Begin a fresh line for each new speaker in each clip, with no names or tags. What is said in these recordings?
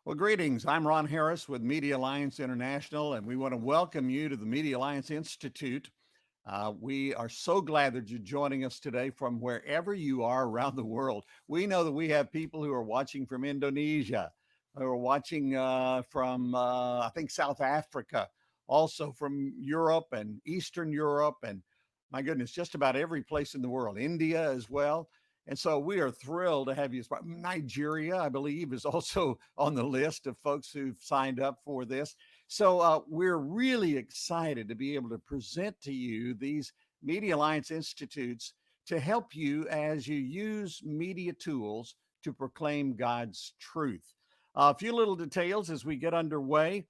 Well, greetings. I'm Ron Harris with MEDIAlliance International, and we want to welcome you to the MEDIAlliance Institute. We are so glad that you're joining us today from wherever you are around the world. We know that we have people who are watching from Indonesia, who are watching from, I think, South Africa, also from Europe and Eastern Europe, and my goodness, just about every place in the world, India as well. And so we are thrilled to have you. Nigeria, I believe, is also on the list of folks who've signed up for this. So we're really excited to be able to present to you these Media Alliance Institutes to help you as you use media tools to proclaim God's truth. A few little details as we get underway.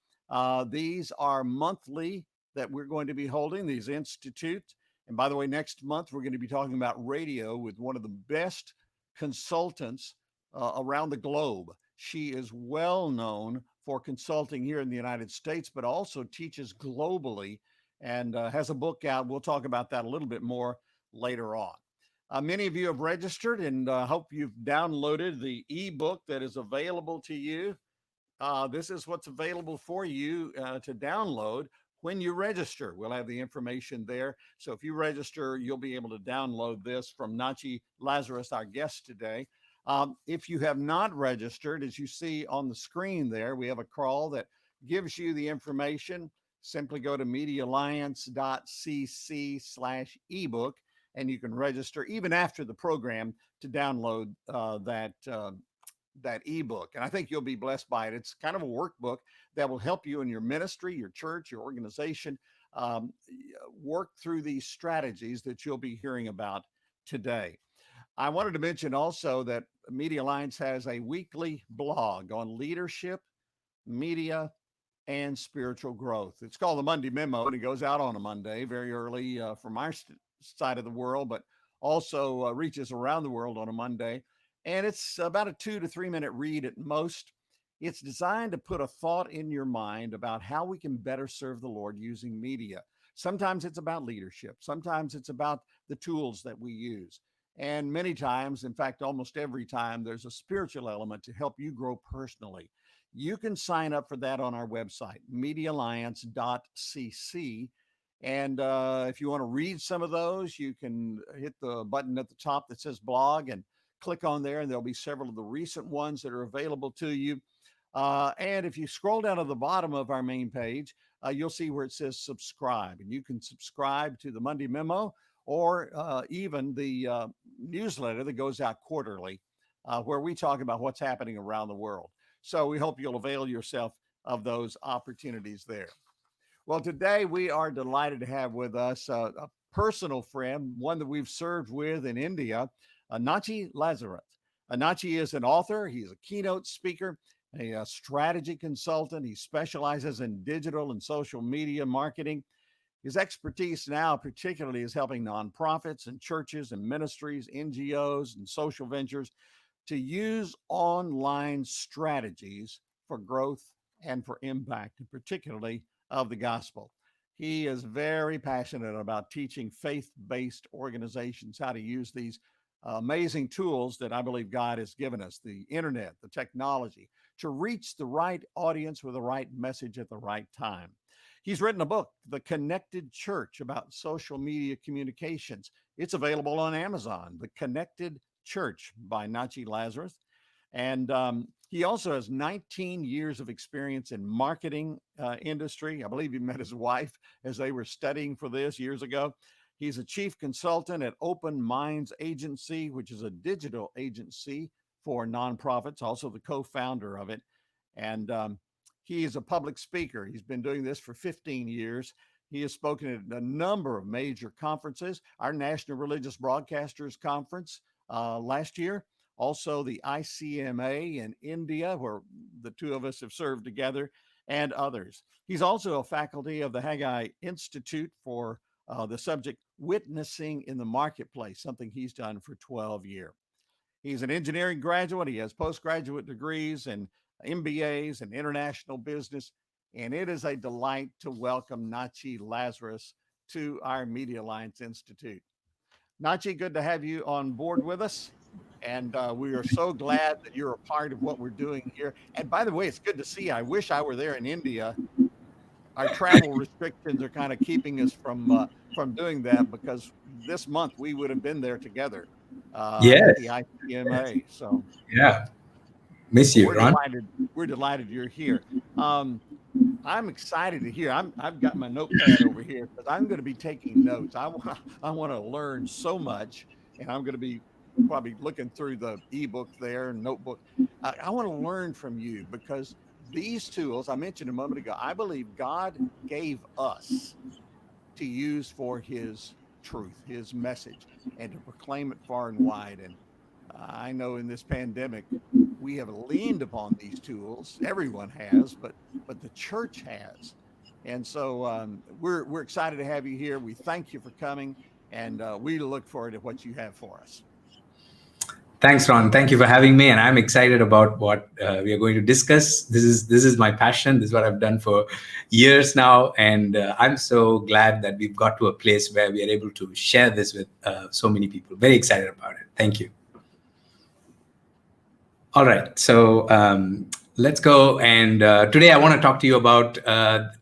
These are monthly that we're going to be holding, these institutes. And by the way, next month, we're going to be talking about radio with one of the best consultants around the globe. She is well known for consulting here in the United States, but also teaches globally and has a book out. We'll talk about that a little bit more later on. Many of you have registered and hope you've downloaded the ebook that is available to you. This is what's available for you to download when you register. We'll have the information there. So if you register, you'll be able to download this from Nachi Lazarus, our guest today. If you have not registered, as you see on the screen there, we have a crawl that gives you the information. Simply go to medialliance.cc/ebook, and you can register even after the program to download that ebook. And I think you'll be blessed by it. It's kind of a workbook that will help you in your ministry, your church, your organization, work through these strategies that you'll be hearing about today. I wanted to mention also that Media Alliance has a weekly blog on leadership, media, and spiritual growth. It's called the Monday Memo, and it goes out on a Monday very early from our side of the world, but also reaches around the world on a Monday. And it's about a 2 to 3 minute read at most. It's designed to put a thought in your mind about how we can better serve the Lord using media. Sometimes it's about leadership. Sometimes it's about the tools that we use. And many times, in fact, almost every time, there's a spiritual element to help you grow personally. You can sign up for that on our website, medialliance.cc. And if you want to read some of those, you can hit the button at the top that says blog and click on there, and there'll be several of the recent ones that are available to you. And if you scroll down to the bottom of our main page, you'll see where it says subscribe, and you can subscribe to the Monday Memo or even the newsletter that goes out quarterly, where we talk about what's happening around the world. So we hope you'll avail yourself of those opportunities there. Well, today we are delighted to have with us a personal friend, one that we've served with in India, Nachi Lazarus. Nachi is an author, he's a keynote speaker, a strategy consultant. He specializes in digital and social media marketing. His expertise now, particularly, is helping nonprofits and churches and ministries, NGOs, and social ventures to use online strategies for growth and for impact, and particularly of the gospel. He is very passionate about teaching faith based organizations how to use these amazing tools that I believe God has given us, the internet, the technology, to reach the right audience with the right message at the right time. He's written a book, The Connected Church, about social media communications. It's available on Amazon, The Connected Church by Nachi Lazarus. And he also has 19 years of experience in marketing industry. I believe he met his wife as they were studying for this years ago. He's a chief consultant at Open Minds Agency, which is a digital agency for nonprofits, also the co-founder of it. And he is a public speaker. He's been doing this for 15 years. He has spoken at a number of major conferences, our National Religious Broadcasters Conference last year, also the ICMA in India, where the two of us have served together, and others. He's also a faculty of the Haggai Institute for the subject witnessing in the marketplace, something he's done for 12 years. He's an engineering graduate. He has postgraduate degrees and MBAs and international business. And it is a delight to welcome Nachi Lazarus to our Media Alliance Institute. Nachi, good to have you on board with us. And we are so glad that you're a part of what we're doing here. And by the way, it's good to see you. I wish I were there in India. Our travel restrictions are kind of keeping us from doing that, because this month we would have been there together at the
Yes.
ICMA. So
Yeah. Miss
so
you,
we're
Ron.
delighted. We're delighted you're here. Um, I'm excited to hear. I've got my notepad over here because I'm going to be taking notes. I want to learn so much, and I'm going to be probably looking through the ebook there, notebook. I want to learn from you, because these tools I mentioned a moment ago, I believe God gave us to use for His truth, His message, and to proclaim it far and wide. And I know in this pandemic, we have leaned upon these tools. Everyone has, but the church has. And so we're excited to have you here. We thank you for coming, and we look forward to what you have for us.
Thanks, Ron. Thank you for having me, and I'm excited about what we are going to discuss. This is my passion. This is what I've done for years now, and I'm so glad that we've got to a place where we are able to share this with so many people. Very excited about it. Thank you. All right, so let's go. And today I want to talk to you about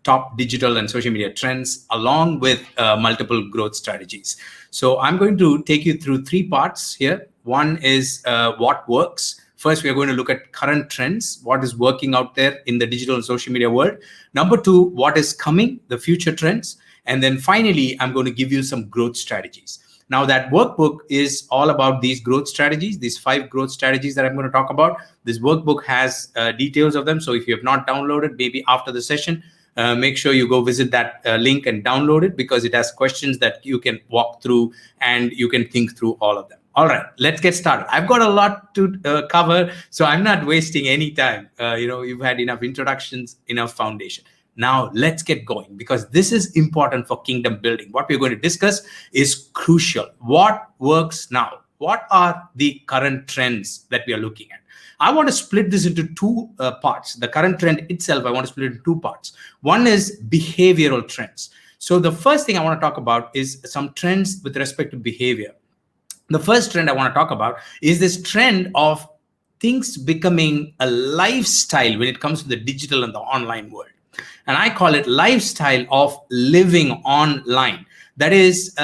top digital and social media trends, along with multiple growth strategies. So I'm going to take you through three parts here. One is what works. First, we are going to look at current trends, what is working out there in the digital and social media world. Number two, what is coming, the future trends. And then finally, I'm going to give you some growth strategies. Now, that workbook is all about these growth strategies, these 5 growth strategies that I'm going to talk about. This workbook has details of them. So if you have not downloaded, maybe after the session, make sure you go visit that link and download it, because it has questions that you can walk through and you can think through all of them. All right, let's get started. I've got a lot to cover, so I'm not wasting any time. You've had enough introductions, enough foundation. Now let's get going, because this is important for kingdom building. What we're going to discuss is crucial. What works now? What are the current trends that we are looking at? I want to split this into two parts. The current trend itself, I want to split it into 2 parts. One is behavioral trends. So the first thing I want to talk about is some trends with respect to behavior. The first trend I want to talk about is this trend of things becoming a lifestyle when it comes to the digital and the online world. And I call it lifestyle of living online. That is,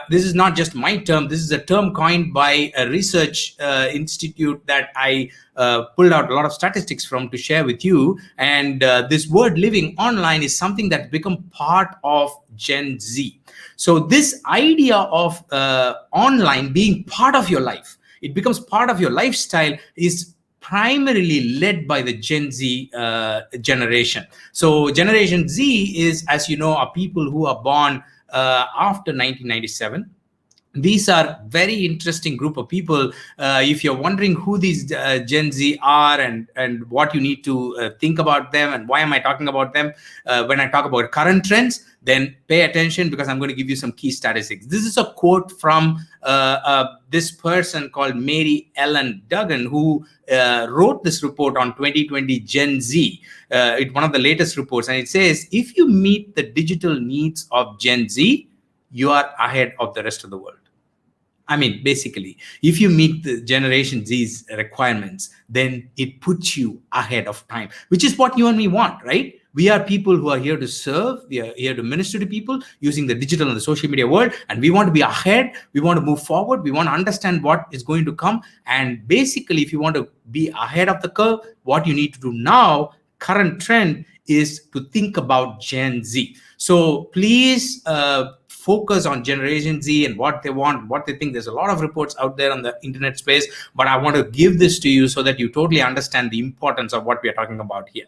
this is not just my term. This is a term coined by a research institute that I pulled out a lot of statistics from to share with you. And this word living online is something that's become part of Gen Z. So this idea of online being part of your life, it becomes part of your lifestyle, is primarily led by the Gen Z generation. So Generation Z is, as you know, are people who are born after 1997. These are very interesting group of people. If you're wondering who these Gen Z are and what you need to think about them and why am I talking about them when I talk about current trends, then pay attention, because I'm going to give you some key statistics. This is a quote from this person called Mary Ellen Duggan, who wrote this report on 2020 Gen Z. It's one of the latest reports, and it says, if you meet the digital needs of Gen Z, you are ahead of the rest of the world. I mean, basically, if you meet the Generation Z's requirements, then it puts you ahead of time, which is what you and me want, right? We are people who are here to serve. We are here to minister to people using the digital and the social media world. And we want to be ahead. We want to move forward. We want to understand what is going to come. And basically, if you want to be ahead of the curve, what you need to do now, current trend, is to think about Gen Z. So please focus on Generation Z and what they want, what they think. There's a lot of reports out there on the internet space, but I want to give this to you so that you totally understand the importance of what we are talking about here.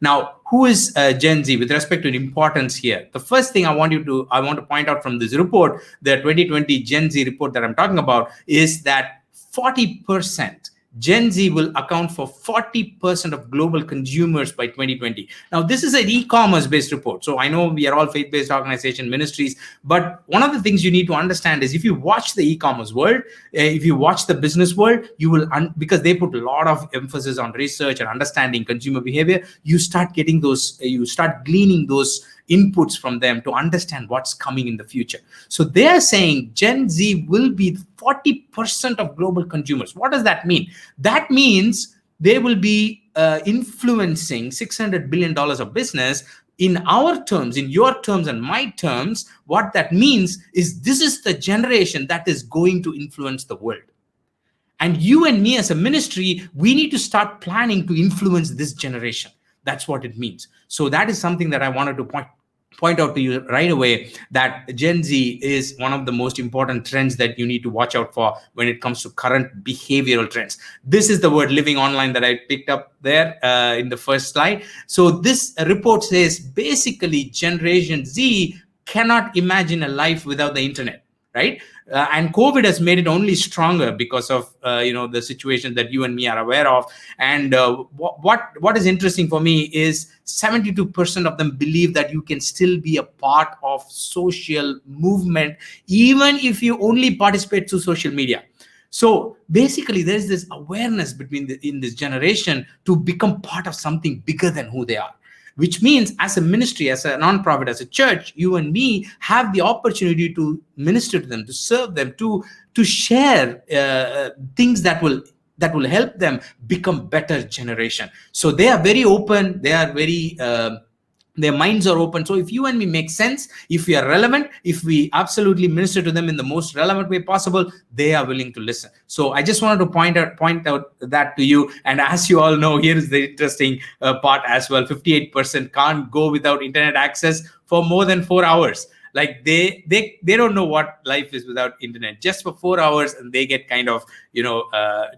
Now, who is Gen Z with respect to the importance here? The first thing I want to point out from this report, the 2020 Gen Z report that I'm talking about, is that 40% Gen Z will account for 40% of global consumers by 2020. Now, this is an e-commerce based report. So I know we are all faith-based organization ministries, but one of the things you need to understand is if you watch the e-commerce world, if you watch the business world, you will, because they put a lot of emphasis on research and understanding consumer behavior, you start getting those, you start gleaning those inputs from them to understand what's coming in the future. So they are saying Gen Z will be 40% of global consumers. What does that mean? That means they will be influencing $600 billion of business. In our terms, in your terms and my terms, what that means is this is the generation that is going to influence the world. And you and me as a ministry, we need to start planning to influence this generation. That's what it means. So that is something that I wanted to point out to you right away, that Gen Z is one of the most important trends that you need to watch out for when it comes to current behavioral trends. This is the word living online that I picked up there in the first slide. So this report says basically Generation Z cannot imagine a life without the internet, right? And COVID has made it only stronger because of the situation that you and me are aware of. And what is interesting for me is 72% of them believe that you can still be a part of social movement even if you only participate through social media. So basically, there is this awareness in this generation to become part of something bigger than who they are. Which means as a ministry, as a nonprofit, as a church, you and me have the opportunity to minister to them, to serve them, to share things that will help them become better generation. So they are very open. They are very their minds are open. So if you and me make sense, if we are relevant, if we absolutely minister to them in the most relevant way possible, they are willing to listen. So I just wanted to point out that to you. And as you all know, here is the interesting part as well. 58% can't go without internet access for more than 4 hours. Like they don't know what life is without internet, just for 4 hours, and they get kind of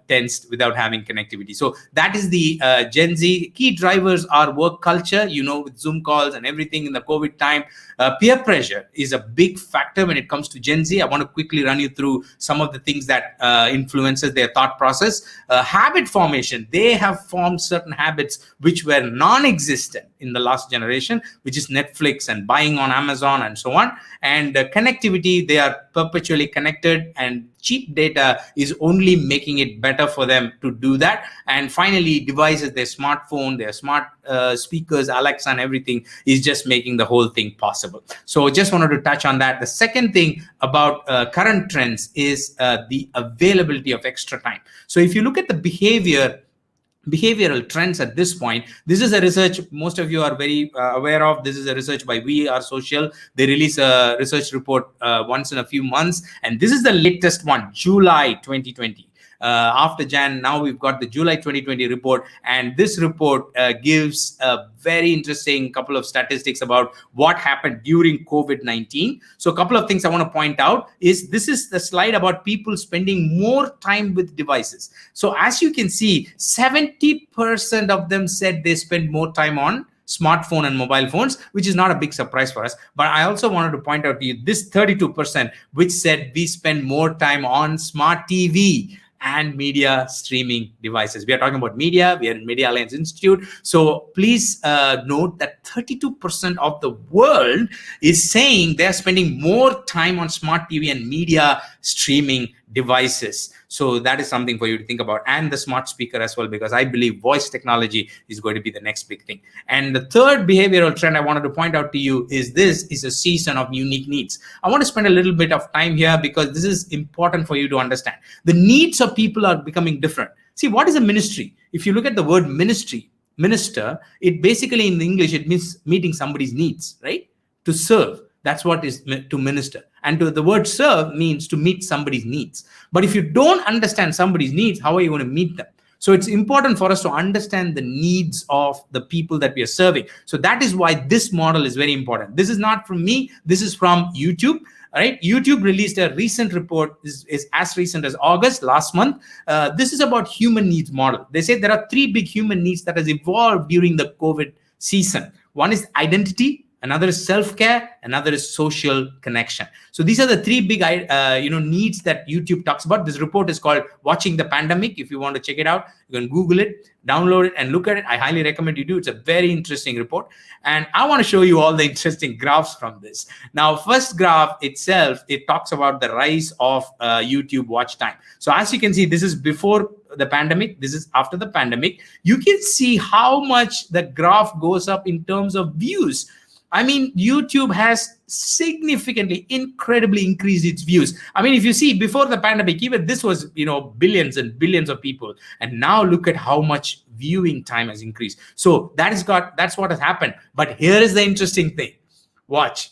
tensed without having connectivity. So that is the Gen Z. Key drivers are work culture, with Zoom calls and everything in the COVID time. Peer pressure is a big factor when it comes to Gen Z. I want to quickly run you through some of the things that influences their thought process. Habit formation. They have formed certain habits which were non-existent in the last generation, which is Netflix and buying on Amazon and so on. And connectivity, they are perpetually connected, and cheap data is only making it better for them to do that. And finally, devices, their smartphone, their smart speakers, Alexa and everything is just making the whole thing possible. So just wanted to touch on that. The second thing about current trends is the availability of extra time. So if you look at the behavioral trends at this point, this is a research most of you are very aware of. This is a research by We Are Social. They release a research report once in a few months, and this is the latest one, July 2020. After Jan, now we've got the July 2020 report, and this report gives a very interesting couple of statistics about what happened during COVID-19. So a couple of things I want to point out is this is the slide about people spending more time with devices. So as you can see, 70% of them said they spend more time on smartphone and mobile phones, which is not a big surprise for us. But I also wanted to point out to you this 32%, which said we spend more time on smart TV and media streaming devices. We are talking about media. We are in MEDIAlliance Institute. So please note that 32% of the world is saying they're spending more time on smart TV and media streaming devices. So that is something for you to think about, and the smart speaker as well, because I believe voice technology is going to be the next big thing. And the third behavioral trend I wanted to point out to you is this is a season of unique needs. I want to spend a little bit of time here because this is important for you to understand. The needs of people are becoming different. See, what is a ministry? If you look at the word minister, it basically in English, it means meeting somebody's needs, right? To serve. That's what is to minister. And the word serve means to meet somebody's needs. But if you don't understand somebody's needs, how are you going to meet them? So it's important for us to understand the needs of the people that we are serving. So that is why this model is very important. This is not from me. This is from YouTube. All right. YouTube released a recent report, is as recent as August last month. This is about human needs model. They say there are 3 big human needs that has evolved during the COVID season. One is identity, another is self-care, another is social connection. So these are the 3 big needs that YouTube talks about. This report is called Watching the Pandemic. If you want to check it out, you can Google it, download it, and look at it. I highly recommend you do. It's a very interesting report. And I want to show you all the interesting graphs from this. Now, first graph itself, it talks about the rise of YouTube watch time. So as you can see, this is before the pandemic. This is after the pandemic. You can see how much the graph goes up in terms of views. I mean, YouTube has significantly, incredibly increased its views. I mean, if you see before the pandemic, even this was, billions and billions of people. And now look at how much viewing time has increased. So that's what has happened. But here is the interesting thing. Watch.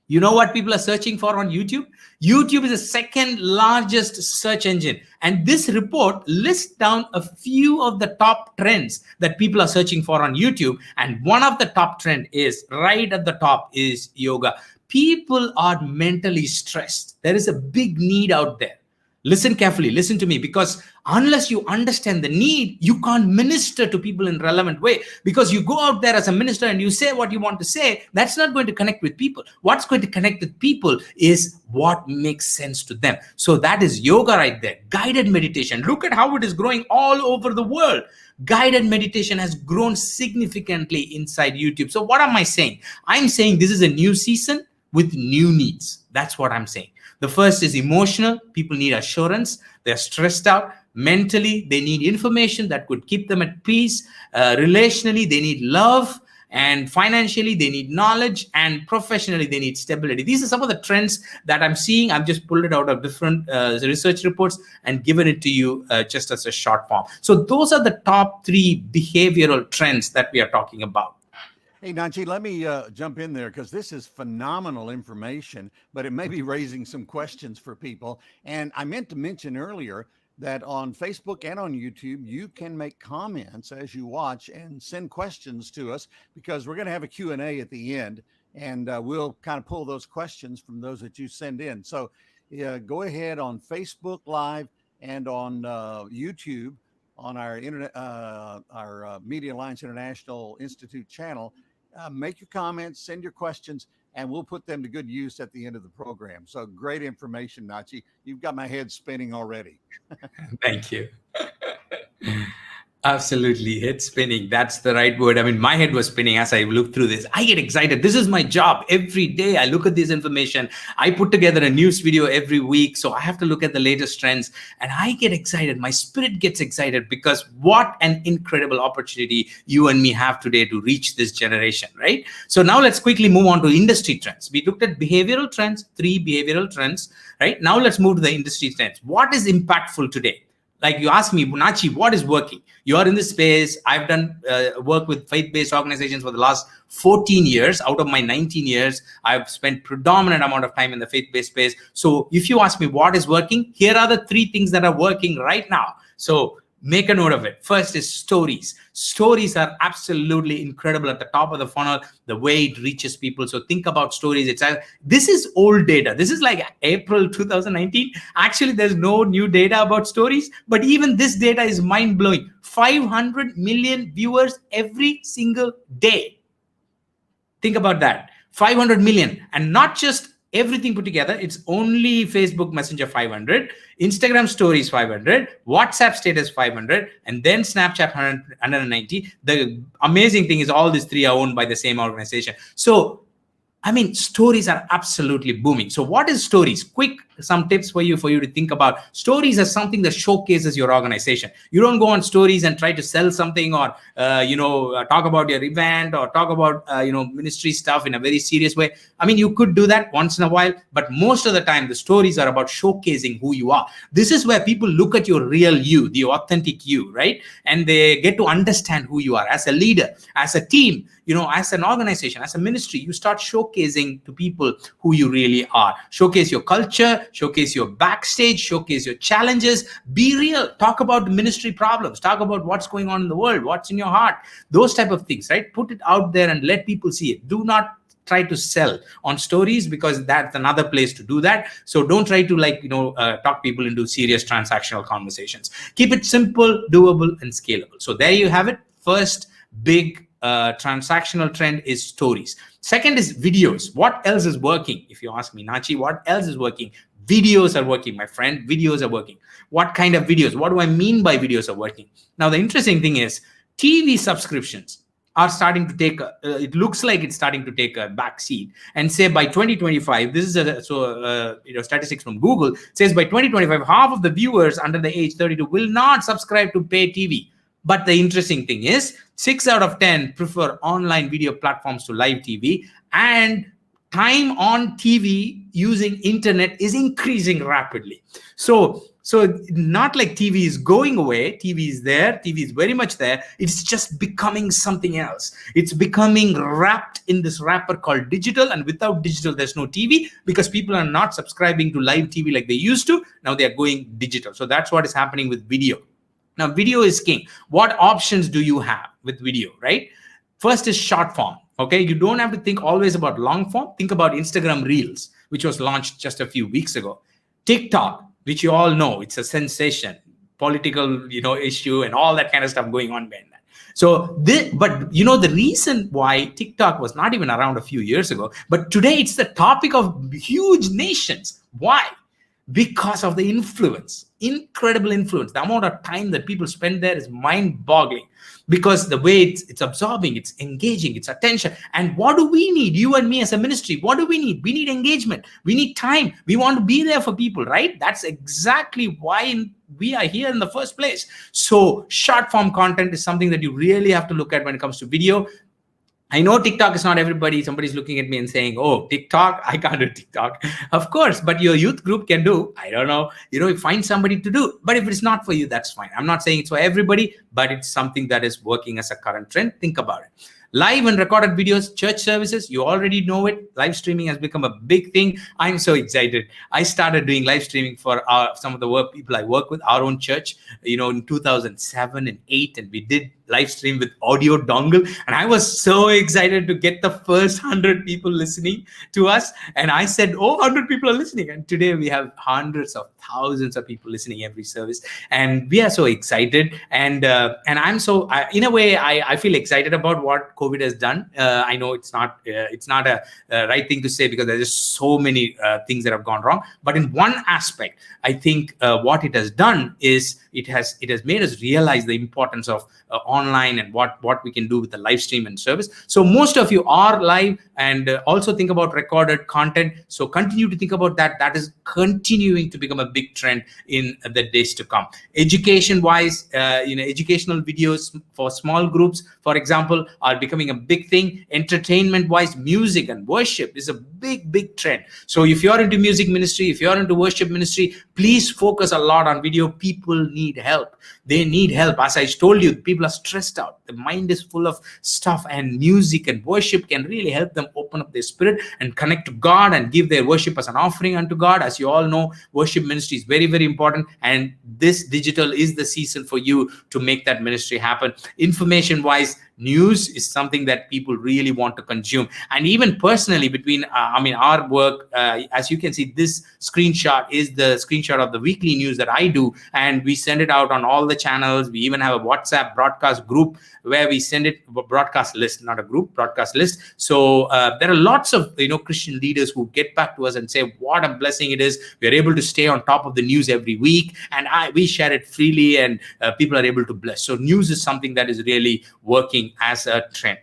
You know what people are searching for on YouTube? YouTube is the second largest search engine. And this report lists down a few of the top trends that people are searching for on YouTube. And one of the top trend is right at the top is yoga. People are mentally stressed. There is a big need out there. Listen carefully, listen to me, because unless you understand the need, you can't minister to people in relevant way. Because you go out there as a minister and you say what you want to say, that's not going to connect with people. What's going to connect with people is what makes sense to them. So that is yoga right there. Guided meditation. Look at how it is growing all over the world. Guided meditation has grown significantly inside YouTube. So what am I saying? I'm saying this is a new season with new needs. That's what I'm saying. The first is emotional. People need assurance. They're stressed out. Mentally, they need information that could keep them at peace. Relationally, they need love. And financially, they need knowledge. And professionally, they need stability. These are some of the trends that I'm seeing. I've just pulled it out of different research reports and given it to you just as a short form. So those are the top 3 behavioral trends that we are talking about.
Hey, Nachi, let me jump in there because this is phenomenal information, but it may be raising some questions for people. And I meant to mention earlier that on Facebook and on YouTube, you can make comments as you watch and send questions to us, because we're going to have a Q&A at the end, and we'll kind of pull those questions from those that you send in. So go ahead on Facebook Live and on YouTube on our internet, our MEDIAlliance International Institute channel. Make your comments, send your questions, and we'll put them to good use at the end of the program. So great information, Nachi. You've got my head spinning already.
Thank you. Absolutely. Head spinning. That's the right word. I mean, my head was spinning as I looked through this. I get excited. This is my job. Every day I look at this information. I put together a news video every week. So I have to look at the latest trends and I get excited. My spirit gets excited because what an incredible opportunity you and me have today to reach this generation, right? So now let's quickly move on to industry trends. We looked at behavioral trends, 3 behavioral trends, right? Now let's move to the industry trends. What is impactful today? Like you asked me, Nachi, what is working? You are in this space. I've done work with faith-based organizations for the last 14 years. Out of my 19 years, I've spent predominant amount of time in the faith-based space. So if you ask me what is working, here are the 3 things that are working right now. So make a note of it. First is stories. Stories are absolutely incredible at the top of the funnel, the way it reaches people. So think about stories. This is old data. This is like April 2019. Actually, there's no new data about stories, but even this data is mind-blowing. 500 million viewers every single day. Think about that. 500 million, and not just everything put together. It's only Facebook Messenger 500, Instagram Stories 500, WhatsApp Status 500, and then Snapchat 190. The amazing thing is all these 3 are owned by the same organization. So, I mean, stories are absolutely booming. So what is stories? Quick, some tips for you to think about. Stories are something that showcases your organization. You don't go on stories and try to sell something or, talk about your event or talk about, ministry stuff in a very serious way. I mean, you could do that once in a while, but most of the time, the stories are about showcasing who you are. This is where people look at your real you, the authentic you, right? And they get to understand who you are as a leader, as a team, as an organization, as a ministry. You start showcasing to people who you really are. Showcase your culture, showcase your backstage, showcase your challenges. Be real. Talk about the ministry problems. Talk about what's going on in the world, what's in your heart, those type of things, right? Put it out there and let people see it. Do not try to sell on stories, because that's another place to do that. So don't try to talk people into serious transactional conversations. Keep it simple, doable, and scalable. So there you have it. First big transactional trend is stories. Second is videos. What else is working? If you ask me, Nachi, what else is working? Videos are working, my friend. Videos are working. What kind of videos? What do I mean by videos are working? Now, the interesting thing is TV subscriptions are starting to take, it looks like it's starting to take a back seat. And say by 2025, this is statistics from Google, says by 2025, half of the viewers under the age 32 will not subscribe to pay TV. But the interesting thing is 6 out of 10 prefer online video platforms to live TV, and time on TV using internet is increasing rapidly. So not like TV is going away. TV is there. TV is very much there. It's just becoming something else. It's becoming wrapped in this wrapper called digital. And without digital, there's no TV, because people are not subscribing to live TV like they used to. Now they are going digital. So that's what is happening with video. Now, video is king. What options do you have with video, right? First is short form. Okay, you don't have to think always about long form. Think about Instagram Reels, which was launched just a few weeks ago. TikTok, which you all know, it's a sensation, political, issue and all that kind of stuff going on behind that. So, but the reason why TikTok was not even around a few years ago, but today it's the topic of huge nations. Why? Because of the influence, incredible influence. The amount of time that people spend there is mind-boggling, because the way it's absorbing, it's engaging, it's attention. And what do we need? You and me as a ministry, what do we need? We need engagement. We need time. We want to be there for people, right? That's exactly why we are here in the first place. So short form content is something that you really have to look at when it comes to video. I know TikTok is not everybody. Somebody's looking at me and saying, oh, TikTok, I can't do TikTok. Of course, but your youth group can do. I don't know. Find somebody to do. But if it's not for you, that's fine. I'm not saying it's for everybody, but it's something that is working as a current trend. Think about it. Live and recorded videos, church services, you already know it. Live streaming has become a big thing. I'm so excited. I started doing live streaming for some of the people I work with, our own church, in 2007 and 8, and we did live stream with audio dongle, and I was so excited to get the first 100 people listening to us. And I said, 100 people are listening, and today we have hundreds of thousands of people listening every service, and we are so excited. And I'm so in a way I feel excited about what COVID has done. I know it's not a right thing to say, because there's just so many things that have gone wrong, but in one aspect I think what it has done is it has made us realize the importance of online and what we can do with the live stream and service. So most of you are live, and also think about recorded content. So continue to think about that. That is continuing to become a big trend in the days to come. Education wise, educational videos for small groups, for example, are becoming a big thing. Entertainment wise, music and worship is a big trend. So if you're into music ministry, if you're into worship ministry, please focus a lot on video. People need help. They need help. As I told you, people are stressed out. The mind is full of stuff, and music and worship can really help them open up their spirit and connect to God and give their worship as an offering unto God. As you all know, worship ministry is very, very important, and this digital is the season for you to make that ministry happen. Information wise, news is something that people really want to consume. And even personally, between our work, as you can see, this screenshot is the screenshot of the weekly news that I do, and we send it out on all the channels. We even have a WhatsApp broadcast group where we send it, broadcast list, not a group, broadcast list. So there are lots of Christian leaders who get back to us and say what a blessing it is. We are able to stay on top of the news every week, and we share it freely, and people are able to bless. So news is something that is really working as a trend.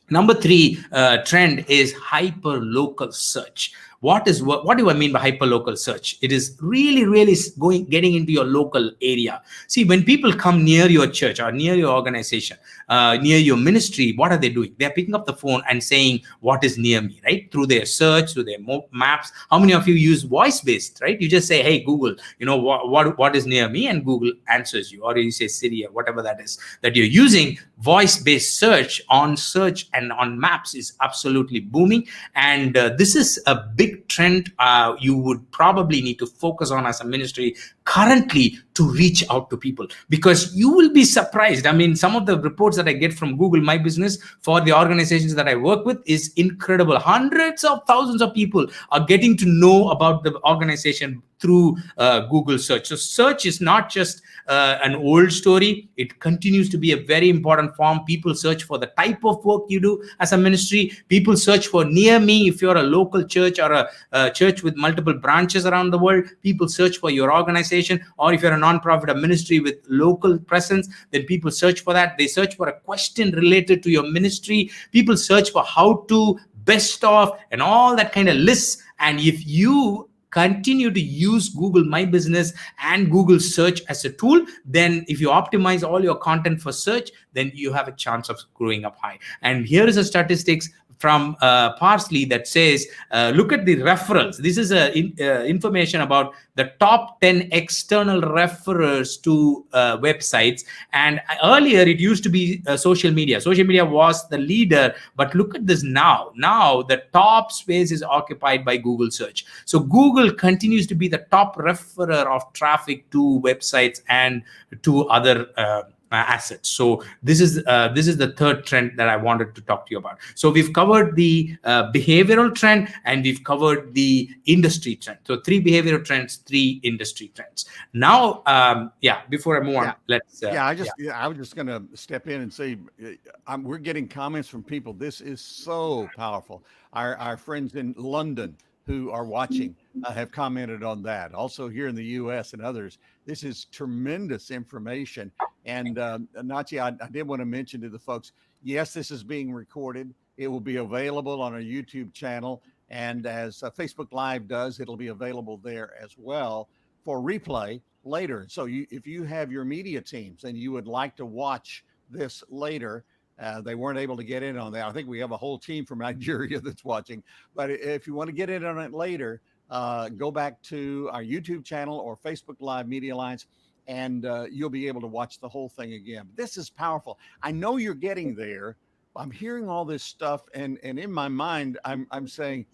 Number 3 trend is hyper-local search. What do I mean by hyper-local search? It is really getting into your local area. See, when people come near your church or near your organization, near your ministry, what are they doing? They're picking up the phone and saying, what is near me, right? Through their search, through their maps. How many of you use voice-based, right? You just say, hey, Google, what is near me? And Google answers you. Or you say Siri or whatever that is that you're using. Voice-based search and on maps is absolutely booming. And this is a big trend you would probably need to focus on as a ministry currently to reach out to people, because you will be surprised. I mean, some of the reports that I get from Google My Business for the organizations that I work with is incredible. Hundreds of thousands of people are getting to know about the organization through Google search. So search is not just an old story. It continues to be a very important form. People search for the type of work you do as a ministry. People search for near me. If you're a local church or a church with multiple branches around the world, people search for your organization. Or if you're a nonprofit, a ministry with local presence, then people search for that. They search for a question related to your ministry. People search for how to, best of, and all that kind of lists. And if you continue to use Google My Business and Google Search as a tool, then if you optimize all your content for search, then you have a chance of growing up high. And here is a statistics from Parsley that says, look at the referrals. This is information about the top 10 external referrers to websites. And earlier it used to be social media. Social media was the leader, but look at this now. Now the top space is occupied by Google Search. So Google continues to be the top referrer of traffic to websites and to other assets. So this is the third trend that I wanted to talk to you about. So we've covered the behavioral trend and we've covered the industry trend. So 3 behavioral trends, 3 industry trends. Now, before I move on, let's.
I was just going to step in and say, we're getting comments from people. This is so powerful. Our friends in London who are watching have commented on that. Also here in the U.S. and others, this is tremendous information. And Nachi, I did want to mention to the folks, yes, this is being recorded. It will be available on our YouTube channel. And as Facebook Live does, it'll be available there as well for replay later. So if you have your media teams and you would like to watch this later, they weren't able to get in on that. I think we have a whole team from Nigeria that's watching. But if you want to get in on it later, go back to our YouTube channel or Facebook Live MEDIAlliance, and you'll be able to watch the whole thing again. This is powerful. I know you're getting there. I'm hearing all this stuff, and in my mind, I'm saying,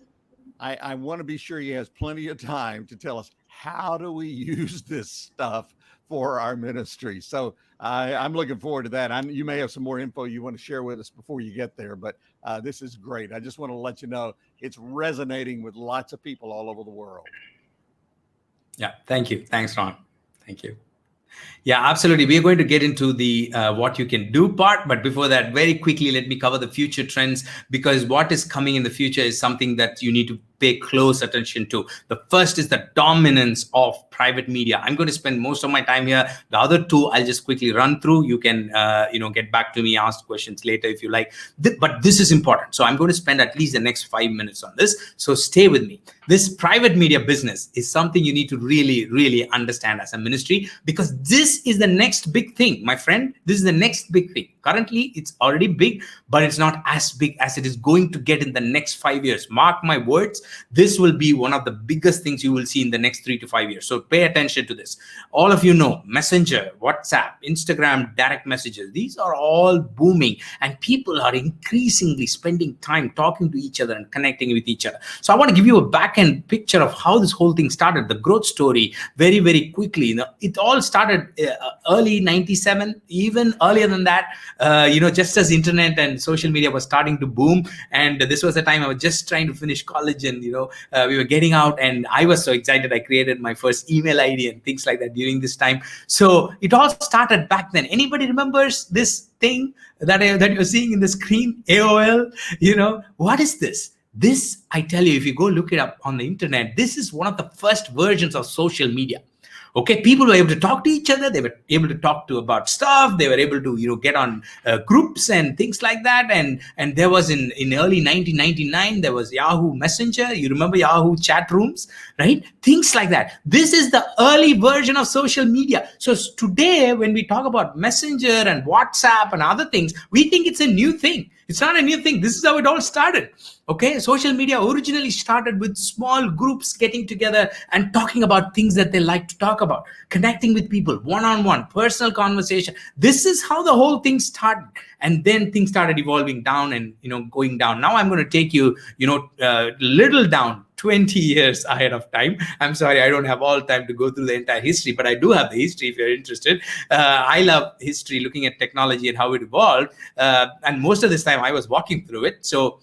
I want to be sure he has plenty of time to tell us, how do we use this stuff for our ministry? So I'm looking forward to that. You may have some more info you want to share with us before you get there, but this is great. I just want to let you know it's resonating with lots of people all over the world.
Yeah, thank you. Thanks, Ron. Thank you. Yeah, absolutely. We are going to get into the what you can do part. But before that, very quickly, let me cover the future trends, because what is coming in the future is something that you need to pay close attention to. The first is the dominance of private media. I'm going to spend most of my time here. The other 2, I'll just quickly run through. You can, get back to me, ask questions later if you like. But this is important. So I'm going to spend at least the next 5 minutes on this. So stay with me. This private media business is something you need to really, really understand as a ministry, because this is the next big thing, my friend. This is the next big thing. Currently, it's already big, but it's not as big as it is going to get in the next 5 years. Mark my words, this will be one of the biggest things you will see in the next 3 to 5 years. So pay attention to this. All of you know, Messenger, WhatsApp, Instagram, direct messages, these are all booming, and people are increasingly spending time talking to each other and connecting with each other. So I want to give you a back-end picture of how this whole thing started, the growth story, very, very quickly. It all started early 97, even earlier than that. Just as internet and social media was starting to boom, and this was the time I was just trying to finish college, and we were getting out, and I was so excited. I created my first email ID and things like that during this time. So it all started back then. Anybody remembers this thing that you're seeing in the screen? AOL. What is this? This, I tell you, if you go look it up on the internet, this is one of the first versions of social media. Okay, people were able to talk to each other. They were able to talk about stuff. They were able to, get on groups and things like that. And there was in early 1999, there was Yahoo Messenger. You remember Yahoo chat rooms, right? Things like that. This is the early version of social media. So today, when we talk about Messenger and WhatsApp and other things, we think it's a new thing. It's not a new thing. This is how it all started. Okay, social media originally started with small groups getting together and talking about things that they like to talk about, connecting with people, one-on-one, personal conversation. This is how the whole thing started. And then things started evolving down and, going down. Now I'm going to take you, little down 20 years ahead of time. I'm sorry, I don't have all time to go through the entire history, but I do have the history if you're interested. I love history, looking at technology and how it evolved. And most of this time I was walking through it. So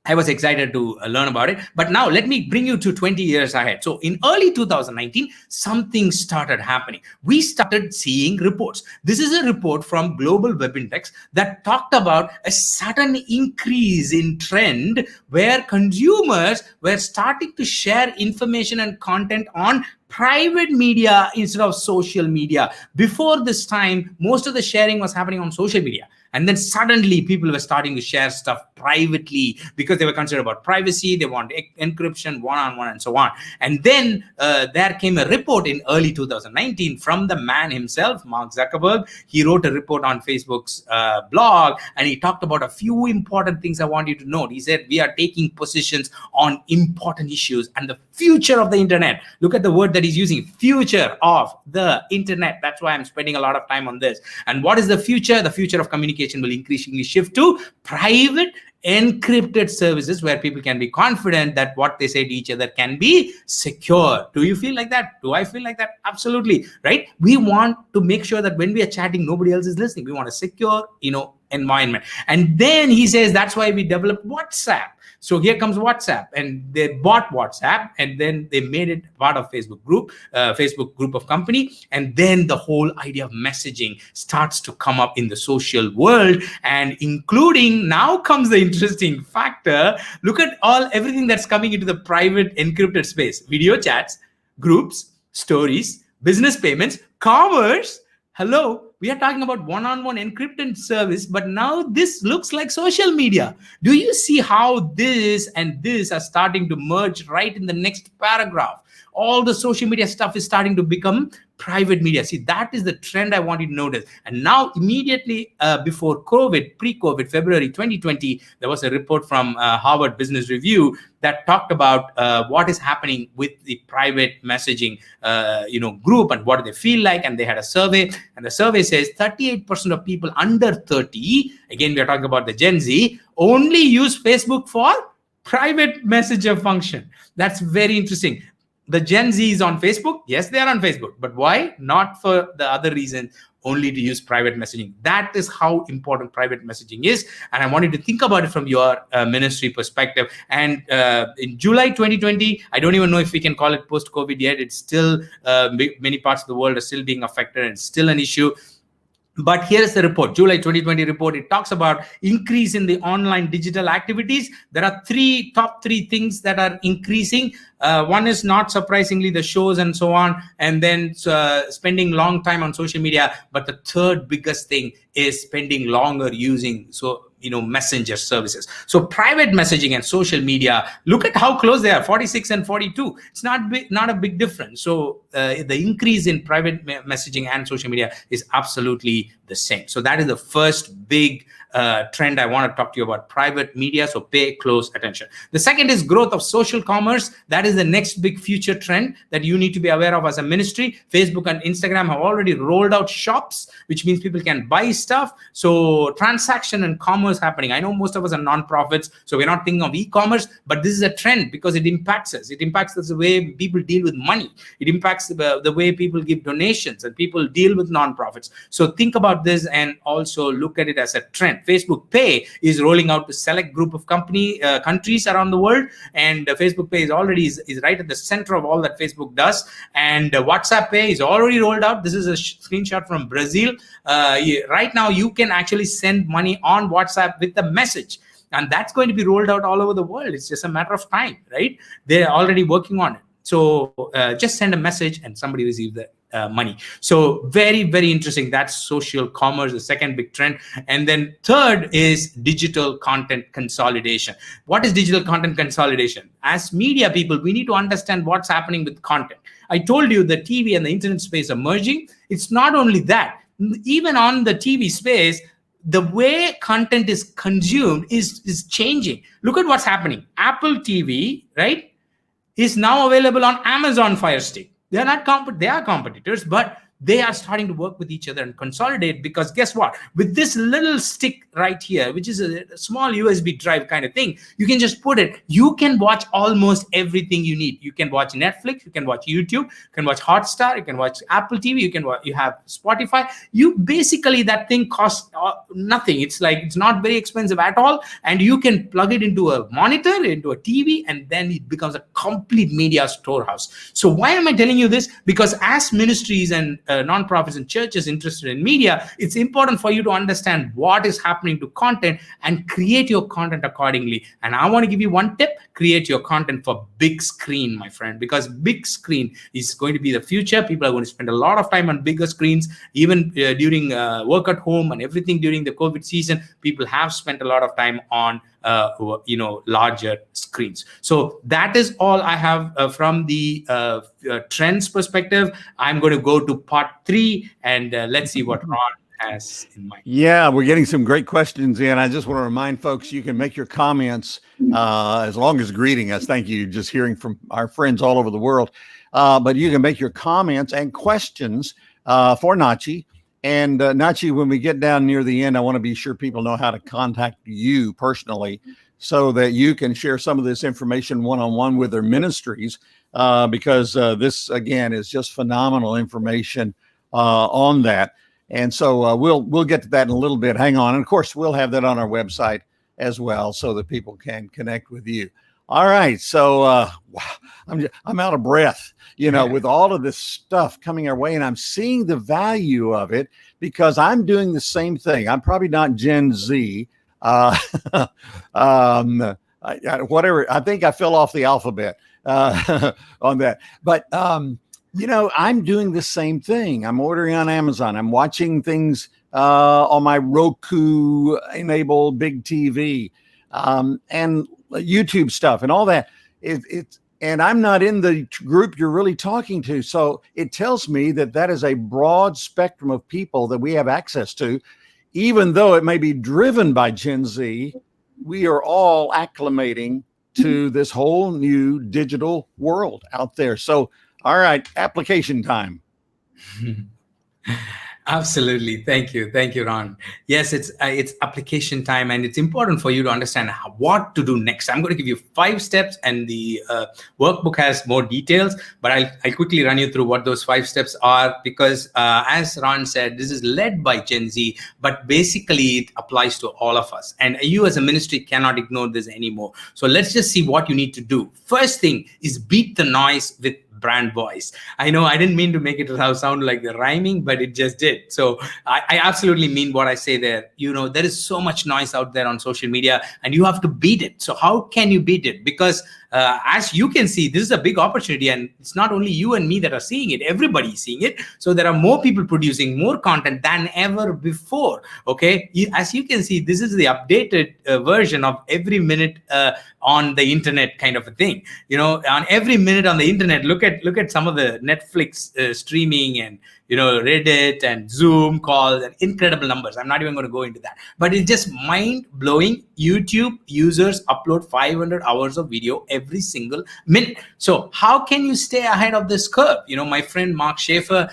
I was excited to learn about it. But now let me bring you to 20 years ahead. So in early 2019, something started happening. We started seeing reports. This is a report from Global Web Index that talked about a sudden increase in trend where consumers were starting to share information and content on private media instead of social media. Before this time, most of the sharing was happening on social media. And then suddenly people were starting to share stuff privately because they were concerned about privacy. They want encryption, one-on-one, and so on. And then there came a report in early 2019 from the man himself, Mark Zuckerberg. He wrote a report on Facebook's blog, and he talked about a few important things I want you to note. He said, we are taking positions on important issues and the future of the internet. Look at the word that he's using, future of the internet. That's why I'm spending a lot of time on this. And what is the future? The future of communication will increasingly shift to private encrypted services where people can be confident that what they say to each other can be secure. Do you feel like that? Do I feel like that? Absolutely, right? We want to make sure that when we are chatting, nobody else is listening. We want a secure, environment. And then he says that's why we developed WhatsApp. So here comes WhatsApp, and they bought WhatsApp, and then they made it part of Facebook group of company. And then the whole idea of messaging starts to come up in the social world, and including, now comes the interesting factor. Look at everything that's coming into the private encrypted space: video chats, groups, stories, business payments, commerce. Hello, we are talking about one-on-one encrypted service, but now this looks like social media. Do you see how this and this are starting to merge right in the next paragraph? All the social media stuff is starting to become private media. See, that is the trend I want you to notice. And now immediately before COVID, pre-COVID, February 2020, there was a report from Harvard Business Review that talked about what is happening with the private messaging group and what do they feel like. And they had a survey, and the survey says 38% of people under 30, again, we are talking about the Gen Z, only use Facebook for private messenger function. That's very interesting. The Gen Z is on Facebook. Yes, they are on Facebook. But why? Not for the other reason, only to use private messaging. That is how important private messaging is. And I want you to think about it from your ministry perspective. And in July 2020, I don't even know if we can call it post-COVID yet. It's still, many parts of the world are still being affected, and it's still an issue. But here's the report, July 2020 report. It talks about increase in the online digital activities. There are top three things that are increasing. One is, not surprisingly, the shows and so on, and then spending long time on social media. But the third biggest thing is spending longer using messenger services. So private messaging and social media, look at how close they are, 46 and 42. It's not a big difference. So the increase in private messaging and social media is absolutely the same. So that is the first big trend I want to talk to you about, private media. So pay close attention. The second is growth of social commerce. That is the next big future trend that you need to be aware of as a ministry. Facebook and Instagram have already rolled out shops, which means people can buy stuff. So transaction and commerce happening. I know most of us are nonprofits, so we're not thinking of e-commerce, but this is a trend because it impacts us. It impacts the way people deal with money. It impacts the way people give donations and people deal with nonprofits. So think about this and also look at it as a trend. Facebook Pay is rolling out to select group of countries around the world, and Facebook Pay is already is right at the center of all that Facebook does. And WhatsApp Pay is already rolled out. This is a screenshot from Brazil. Right now, you can actually send money on WhatsApp with a message, and that's going to be rolled out all over the world. It's just a matter of time, right? They're already working on it. So just send a message and somebody receives the money. So very, very interesting. That's social commerce, the second big trend. And then third is digital content consolidation. What is digital content consolidation? As media people, we need to understand what's happening with content. I told you the TV and the internet space are merging. It's not only that, even on the TV space, the way content is consumed is changing. Look at what's happening. Apple TV, right, is now available on Amazon Fire Stick. They are competitors, but they are starting to work with each other and consolidate, because guess what? With this little stick right here, which is a small USB drive kind of thing, you can just put it. You can watch almost everything you need. You can watch Netflix, you can watch YouTube, you can watch Hotstar, you can watch Apple TV, you have Spotify. You basically, that thing costs nothing. It's not very expensive at all, and you can plug it into a monitor, into a TV, and then it becomes a complete media storehouse. So why am I telling you this? Because as ministries and nonprofits and churches interested in media, it's important for you to understand what is happening to content and create your content accordingly. And I want to give you one tip: create your content for big screen, my friend, because big screen is going to be the future. People are going to spend a lot of time on bigger screens, even during work at home and everything during the COVID season. People have spent a lot of time on larger screens. So that is all I have from the trends perspective. I'm going to go to part 3 and let's see what Ron has in mind.
Yeah, we're getting some great questions in. I just want to remind folks you can make your comments as long as greeting us. Thank you. Just hearing from our friends all over the world. But you can make your comments and questions for Nachi. And Nachi, when we get down near the end, I want to be sure people know how to contact you personally so that you can share some of this information one-on-one with their ministries, because this, again, is just phenomenal information on that. And so we'll get to that in a little bit. Hang on. And of course, we'll have that on our website as well so that people can connect with you. All right. So I'm out of breath, with all of this stuff coming our way, and I'm seeing the value of it because I'm doing the same thing. I'm probably not Gen Z. Whatever. I think I fell off the alphabet on that. But, I'm doing the same thing. I'm ordering on Amazon. I'm watching things on my Roku enabled big TV and YouTube stuff and all that. And I'm not in the group you're really talking to. So it tells me that is a broad spectrum of people that we have access to. Even though it may be driven by Gen Z, we are all acclimating to this whole new digital world out there. So, all right, application time.
Absolutely. Thank you, Ron. Yes, it's application time, and it's important for you to understand what to do next. I'm going to give you 5 steps, and the workbook has more details, but I'll quickly run you through what those 5 steps are, because as Ron said, this is led by Gen Z, but basically it applies to all of us. And you as a ministry cannot ignore this anymore. So let's just see what you need to do. First thing is beat the noise with brand voice. I know I didn't mean to make it sound like the rhyming, but it just did. So I absolutely mean what I say there. There is so much noise out there on social media, and you have to beat it. So how can you beat it? Because as you can see, this is a big opportunity, and it's not only you and me that are seeing it. Everybody is seeing it. So there are more people producing more content than ever before. Okay, as you can see, this is the updated version of every minute on the internet kind of a thing. On every minute on the internet, look at some of the Netflix streaming and Reddit and Zoom calls and incredible numbers. I'm not even going to go into that, but it's just mind-blowing. YouTube users upload 500 hours of video every single minute. So how can you stay ahead of this curve? My friend Mark Schaefer,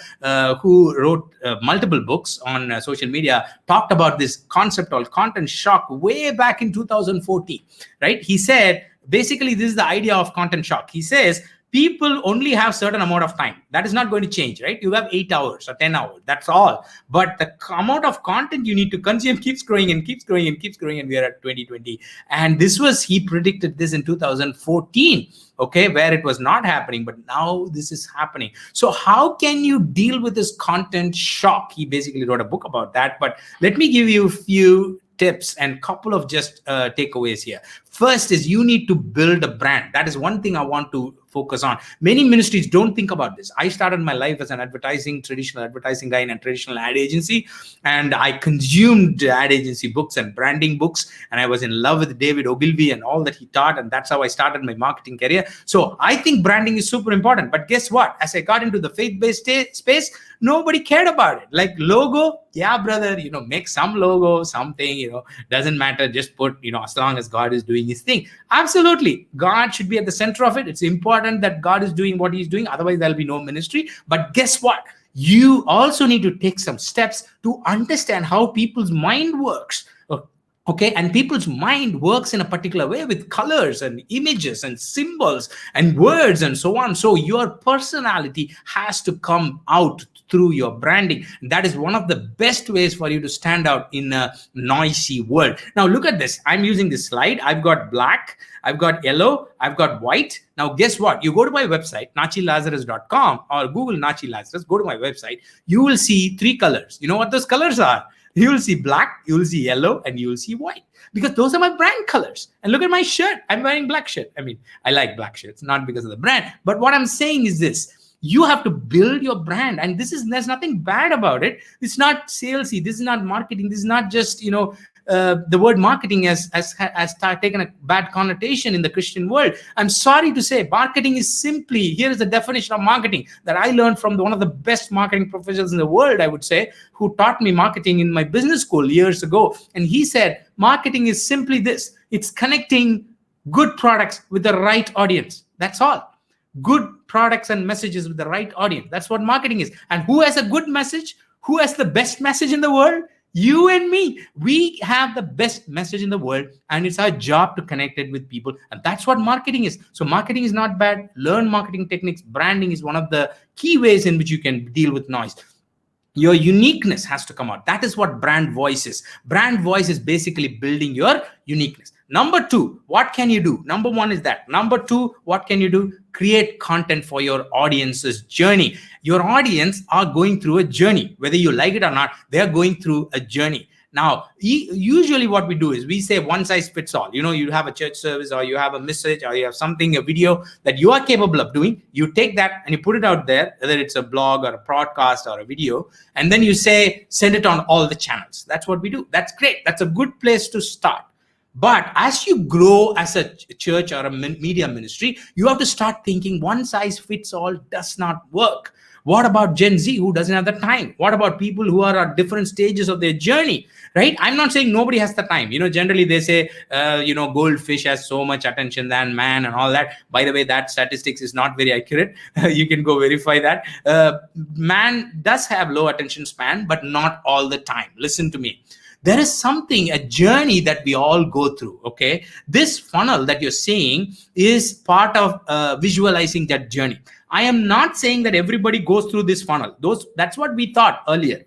who wrote multiple books on social media, talked about this concept called content shock way back in 2014, right? He said, basically, this is the idea of content shock. He says, people only have certain amount of time. That is not going to change, right? You have 8 hours or 10 hours. That's all. But the amount of content you need to consume keeps growing and keeps growing and keeps growing. And we are at 2020. And he predicted this in 2014, okay, where it was not happening. But now this is happening. So how can you deal with this content shock? He basically wrote a book about that. But let me give you a few tips and couple of just takeaways here. First is you need to build a brand. That is one thing I want to focus on. Many ministries don't think about this. I started my life as an traditional advertising guy in a traditional ad agency, and I consumed ad agency books and branding books, and I was in love with David Ogilvy and all that he taught, and that's how I started my marketing career. So I think branding is super important. But guess what? As I got into the faith-based space, nobody cared about it. Like logo, yeah, brother, make some logo, something, doesn't matter. Just put, as long as God is doing his thing. Absolutely. God should be at the center of it. It's important that God is doing what he's doing. Otherwise, there'll be no ministry. But guess what? You also need to take some steps to understand how people's mind works. Okay, and people's mind works in a particular way with colors and images and symbols and words and so on. So your personality has to come out through your branding. That is one of the best ways for you to stand out in a noisy world. Now look at this. I'm using this slide. I've got black, I've got yellow, I've got white. Now guess what? You go to my website, nachilazarus.com, or Google Nachi Lazarus, go to my website, you will see 3 colors. You know what those colors are? You will see black, you will see yellow, and you will see white, because those are my brand colors. And look at my shirt. I'm wearing black shirt. I mean, I like black shirts, not because of the brand. But what I'm saying is this. You have to build your brand, and there's nothing bad about it. It's not salesy. This is not marketing. This is not just, the word marketing has taken a bad connotation in the Christian world. I'm sorry to say, marketing is simply, here is the definition of marketing that I learned from one of the best marketing professors in the world, I would say, who taught me marketing in my business school years ago. And he said, marketing is simply this. It's connecting good products with the right audience. That's all. Good products and messages with the right audience. That's what marketing is. And who has a good message? Who has the best message in the world? You and me. We have the best message in the world, and it's our job to connect it with people. And that's what marketing is. So marketing is not bad. Learn marketing techniques. Branding is one of the key ways in which you can deal with noise. Your uniqueness has to come out. That is what brand voice is. Brand voice is basically building your uniqueness. Number 2, what can you do? Number 1 is that. Number 2, what can you do? Create content for your audience's journey. Your audience are going through a journey. Whether you like it or not, they are going through a journey. Now, usually what we do is we say one size fits all. You have a church service, or you have a message, or you have something, a video that you are capable of doing. You take that and you put it out there, whether it's a blog or a podcast or a video, and then you say, send it on all the channels. That's what we do. That's great. That's a good place to start. But as you grow as a church or a media ministry, you have to start thinking one size fits all does not work. What about Gen Z who doesn't have the time? What about people who are at different stages of their journey, right? I'm not saying nobody has the time. Generally they say, goldfish has so much attention than man and all that. By the way, that statistics is not very accurate. You can go verify that. Man does have low attention span, but not all the time. Listen to me. There is a journey that we all go through, okay? This funnel that you're seeing is part of visualizing that journey. I am not saying that everybody goes through this funnel. That's what we thought earlier.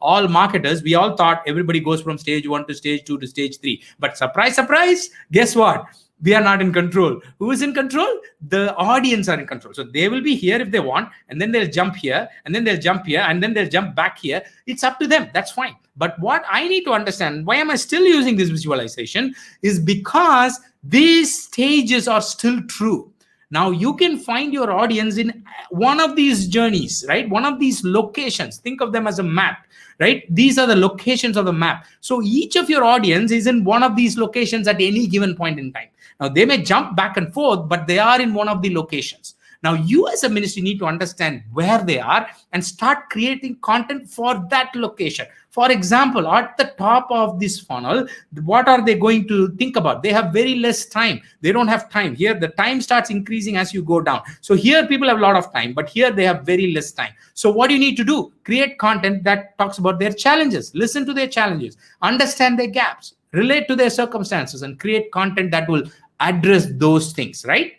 All marketers, we all thought everybody goes from stage 1 to stage 2 to stage 3. But surprise, surprise, guess what? We are not in control. Who is in control? The audience are in control. So they will be here if they want, and then they'll jump here, and then they'll jump here, and then they'll jump back here. It's up to them. That's fine. But what I need to understand, why am I still using this visualization, is because these stages are still true. Now you can find your audience in one of these journeys, right? One of these locations. Think of them as a map, right? These are the locations of the map. So each of your audience is in one of these locations at any given point in time. Now they may jump back and forth, but they are in one of the locations. Now you as a ministry need to understand where they are and start creating content for that location. For example, at the top of this funnel, what are they going to think about? They have very less time. They don't have time. Here, the time starts increasing as you go down. So here people have a lot of time, but here they have very less time. So what do you need to do? Create content that talks about their challenges. Listen to their challenges. Understand their gaps. Relate to their circumstances and create content that will address those things, right?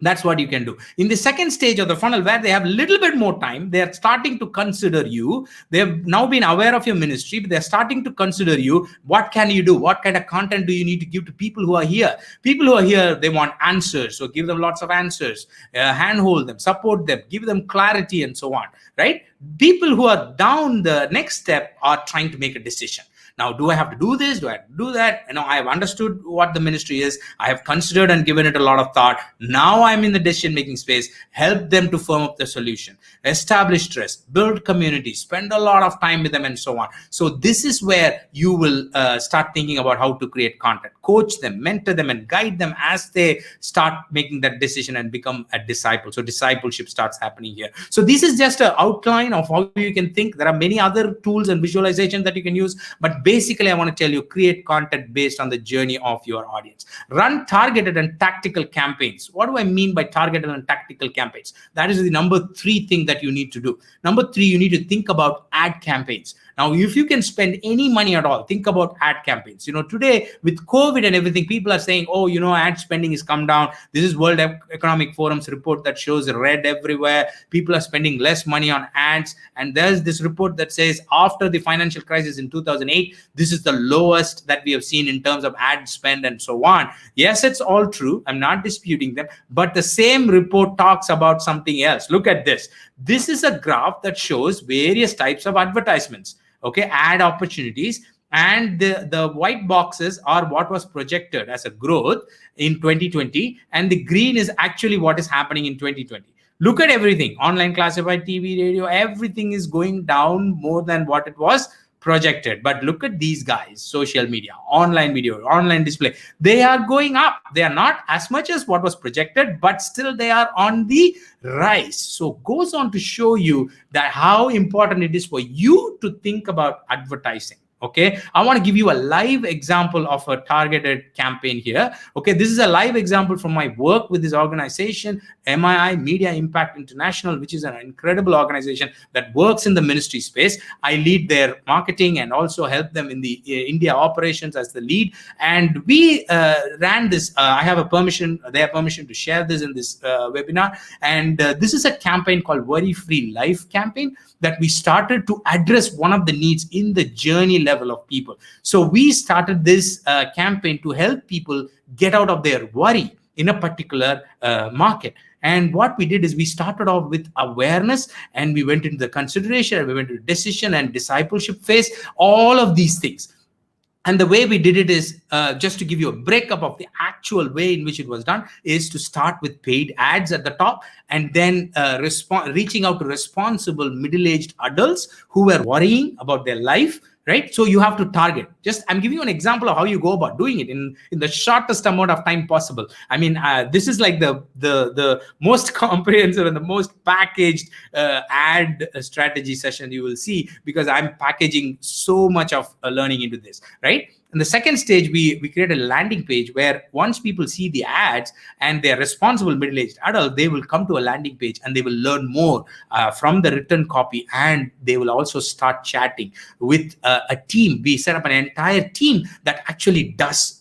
That's what you can do. In the second stage of the funnel, where they have a little bit more time, they are starting to consider you. They have now been aware of your ministry, but they're starting to consider you. What can you do? What kind of content do you need to give to people who are here? People who are here, they want answers. So give them lots of answers, handhold them, support them, give them clarity and so on, right? People who are down the next step are trying to make a decision. Now, do I have to do this? Do I have to do that? I have understood what the ministry is. I have considered and given it a lot of thought. Now I'm in the decision-making space. Help them to firm up the solution. Establish trust, build community, spend a lot of time with them and so on. So this is where you will start thinking about how to create content. Coach them, mentor them, and guide them as they start making that decision and become a disciple. So discipleship starts happening here. So this is just an outline of how you can think. There are many other tools and visualization that you can use, but basically I want to tell you, create content based on the journey of your audience. Run targeted and tactical campaigns. What do I mean by targeted and tactical campaigns? That is the number 3 thing that you need to do. Number 3, you need to think about ad campaigns. Now, if you can spend any money at all, think about ad campaigns. Today with COVID and everything, people are saying, oh, ad spending has come down. This is World Economic Forum's report that shows red everywhere. People are spending less money on ads. And there's this report that says after the financial crisis in 2008, this is the lowest that we have seen in terms of ad spend and so on. Yes, it's all true. I'm not disputing them. But the same report talks about something else. Look at this. This is a graph that shows various types of advertisements, okay, ad opportunities. And the white boxes are what was projected as a growth in 2020. And the green is actually what is happening in 2020. Look at everything. Online classified TV, radio, everything is going down more than what it was projected. But look at these guys, social media, online video, online display, they are going up. They are not as much as what was projected, but still they are on the rise. So goes on to show you that how important it is for you to think about advertising. Okay, I want to give you a live example of a targeted campaign here. Okay, this is a live example from my work with this organization, MII, Media Impact International, which is an incredible organization that works in the ministry space. I lead their marketing and also help them in the India operations as the lead. And we ran this. I have their permission to share this in this webinar. And this is a campaign called Worry Free Life campaign that we started to address one of the needs in the journey level of people. So we started this campaign to help people get out of their worry in a particular market. And what we did is we started off with awareness, and we went into the consideration, and we went into decision and discipleship phase, all of these things. And the way we did it is, just to give you a breakup of the actual way in which it was done, is to start with paid ads at the top, and then reaching out to responsible middle-aged adults who were worrying about their life, right? So you have to target. I'm giving you an example of how you go about doing it in the shortest amount of time possible. I mean, this is like the most comprehensive and the most packaged ad strategy session you will see, because I'm packaging so much of learning into this, right? In the second stage, we create a landing page where once people see the ads and they're responsible middle-aged adult, they will come to a landing page and they will learn more from the written copy, and they will also start chatting with a team. We set up an entire team that actually does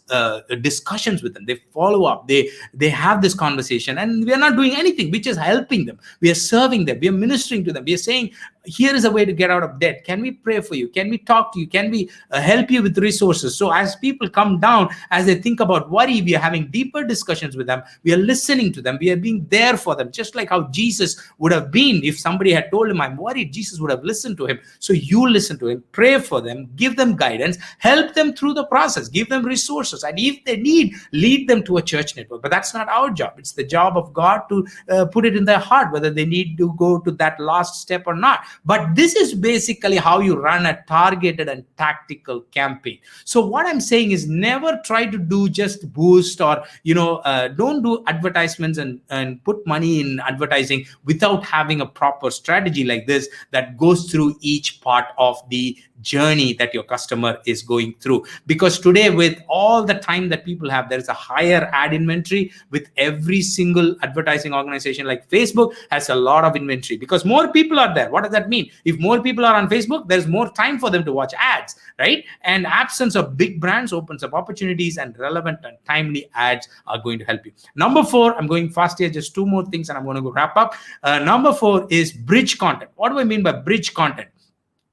discussions with them. They follow up, they have this conversation, and we are not doing anything. We're just helping them. We are serving them. We are ministering to them. We are saying, here is a way to get out of debt. Can we pray for you? Can we talk to you? Can we help you with resources? So as people come down, as they think about worry, we are having deeper discussions with them. We are listening to them. We are being there for them, just like how Jesus would have been. If somebody had told him, I'm worried, Jesus would have listened to him. So you listen to him, pray for them, give them guidance, help them through the process, give them resources. And if they need, lead them to a church network. But that's not our job. It's the job of God to put it in their heart, whether they need to go to that last step or not. But this is basically how you run a targeted and tactical campaign. So what I'm saying is, never try to do just boost or, don't do advertisements and put money in advertising without having a proper strategy like this that goes through each part of the journey that your customer is going through. Because today, with all the time that people have, there is a higher ad inventory with every single advertising organization. Like Facebook has a lot of inventory because more people are there. What does that mean? If more people are on Facebook, there's more time for them to watch ads, right? And absence of big brands opens up opportunities, and relevant and timely ads are going to help you. Number 4, I'm going fast here, just 2 more things and I'm going to go wrap up. Number 4 is bridge content. What do I mean by bridge content?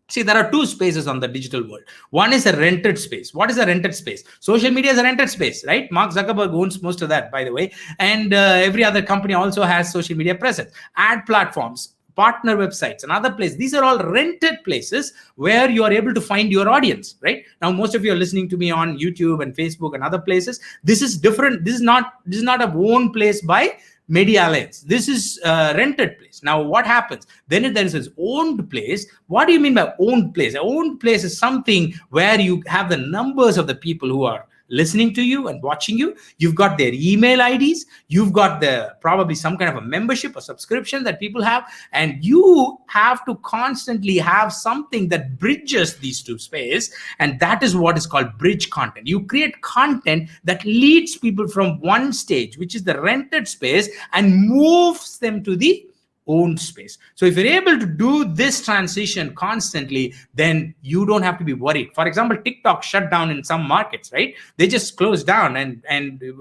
See, there are 2 spaces on the digital world. One is a rented space. What is a rented space? Social media is a rented space, right? Mark Zuckerberg owns most of that, by the way. And every other company also has social media presence. Ad platforms, partner websites, and other places. These are all rented places where you are able to find your audience, right? Now, most of you are listening to me on YouTube and Facebook and other places. This is different. This is not a own place by MEDIAlliance. This is a rented place. Now, what happens? Then if there is this owned place, what do you mean by owned place? An owned place is something where you have the numbers of the people who are listening to you and watching you. You've got their email IDs. You've got probably some kind of a membership or subscription that people have. And you have to constantly have something that bridges these 2 spaces. And that is what is called bridge content. You create content that leads people from one stage, which is the rented space, and moves them to the owned space. So if you're able to do this transition constantly, then you don't have to be worried. For example, TikTok shut down in some markets, right? They just closed down. And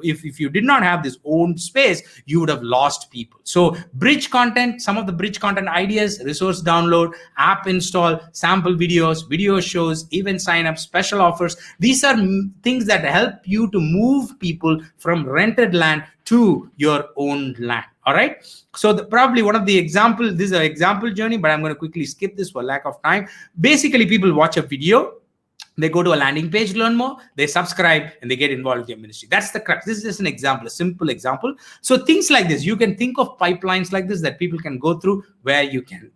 if you did not have this owned space, you would have lost people. So bridge content, some of the bridge content ideas: resource download, app install, sample videos, video shows, event sign up, special offers. These are things that help you to move people from rented land to your own land. All right. So probably one of the example, this is an example journey, but I'm going to quickly skip this for lack of time. Basically, people watch a video, they go to a landing page, learn more, they subscribe, and they get involved with your ministry. That's the crux. This is just an example, a simple example. So things like this, you can think of pipelines like this that people can go through where you can,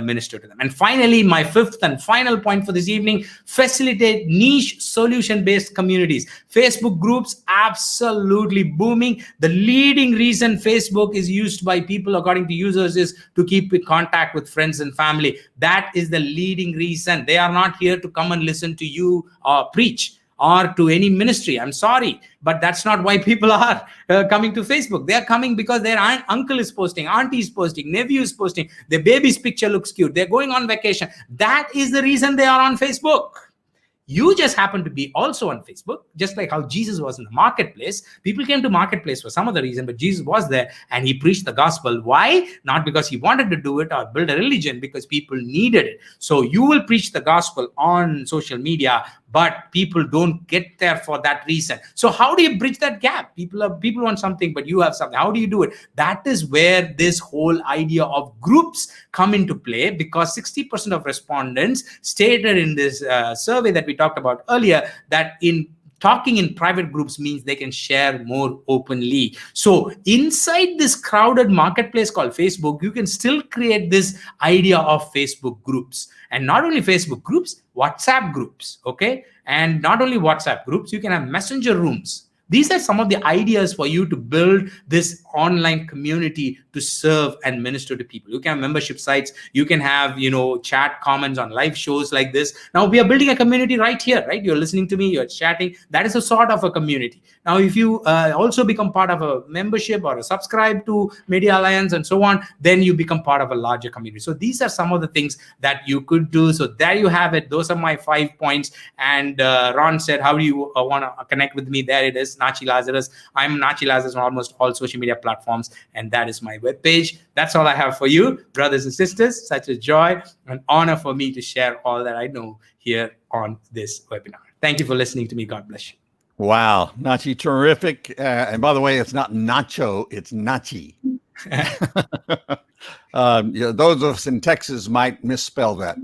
minister to them. And finally, my fifth and final point for this evening: facilitate niche solution-based communities. Facebook groups, absolutely booming. The leading reason Facebook is used by people, according to users, is to keep in contact with friends and family. That is the leading reason. They are not here to come and listen to you preach or to any ministry. I'm sorry, but that's not why people are coming to Facebook. They are coming because their uncle is posting, auntie is posting, nephew is posting, their baby's picture looks cute, they're going on vacation. That is the reason they are on Facebook. You just happen to be also on Facebook, just like how Jesus was in the marketplace. People came to marketplace for some other reason, but Jesus was there and he preached the gospel. Why? Not because he wanted to do it or build a religion, because people needed it. So you will preach the gospel on social media, but people don't get there for that reason. So how do you bridge that gap? People want something, but you have something. How do you do it? That is where this whole idea of groups come into play, because 60% of respondents stated in this survey that we talked about earlier that in talking in private groups means they can share more openly. So inside this crowded marketplace called Facebook, you can still create this idea of Facebook groups. And not only Facebook groups, WhatsApp groups, okay? And not only WhatsApp groups, you can have messenger rooms. These are some of the ideas for you to build this online community to serve and minister to people. You can have membership sites. You can have, chat comments on live shows like this. Now we are building a community right here, right? You're listening to me, you're chatting. That is a sort of a community. Now, if you also become part of a membership or a subscribe to MEDIAlliance and so on, then you become part of a larger community. So these are some of the things that you could do. So there you have it. Those are my 5 points. And Ron said, how do you want to connect with me? There it is. Nachi Lazarus. I'm Nachi Lazarus on almost all social media platforms, and that is my webpage. That's all I have for you, brothers and sisters. Such a joy and honor for me to share all that I know here on this webinar. Thank you for listening to me. God bless you.
Wow, Nachi, terrific. And by the way, it's not Nacho, it's Nachi. Those of us in Texas might misspell that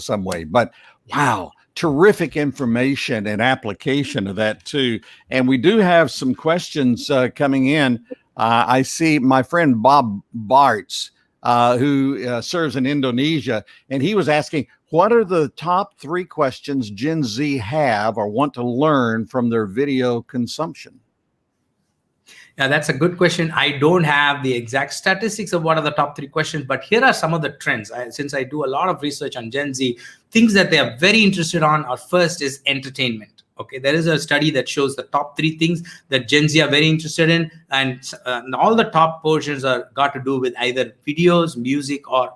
some way, but wow. Terrific information and application of that too. And we do have some questions coming in. I see my friend Bob Bartz, who serves in Indonesia, and he was asking, what are the top 3 questions Gen Z have or want to learn from their video consumption?
Yeah, that's a good question. I don't have the exact statistics of what are the top 3 questions, but here are some of the trends. Since I do a lot of research on Gen Z, things that they are very interested on are, first is entertainment. Okay, there is a study that shows the top 3 things that Gen Z are very interested in, and all the top portions are got to do with either videos, music, or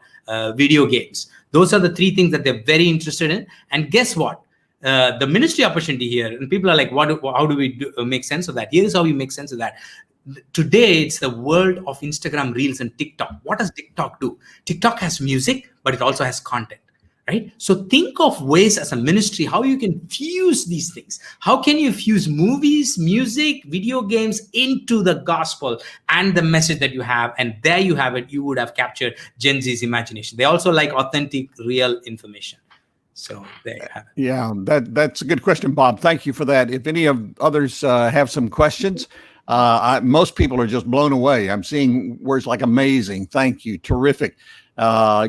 video games. Those are the 3 things that they're very interested in. And guess what? The ministry opportunity here, and people are like, how do we make sense of that? Here's how we make sense of that. Today, it's the world of Instagram Reels and TikTok. What does TikTok do? TikTok has music, but it also has content, right? So think of ways as a ministry, how you can fuse these things. How can you fuse movies, music, video games into the gospel and the message that you have? And there you have it. You would have captured Gen Z's imagination. They also like authentic, real information. So there you have it.
Yeah, that's a good question, Bob. Thank you for that. If any of others have some questions, most people are just blown away. I'm seeing words like amazing, thank you, terrific,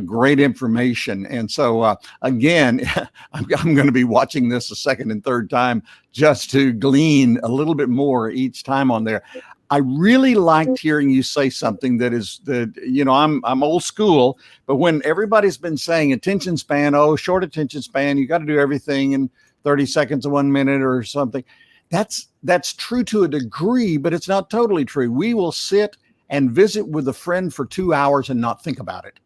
great information. And so again, I'm going to be watching this a second and third time just to glean a little bit more each time on there. I really liked hearing you say something that is I'm old school, but when everybody's been saying attention span, short attention span, you got to do everything in 30 seconds or 1 minute or something. That's true to a degree, but it's not totally true. We will sit and visit with a friend for 2 hours and not think about it.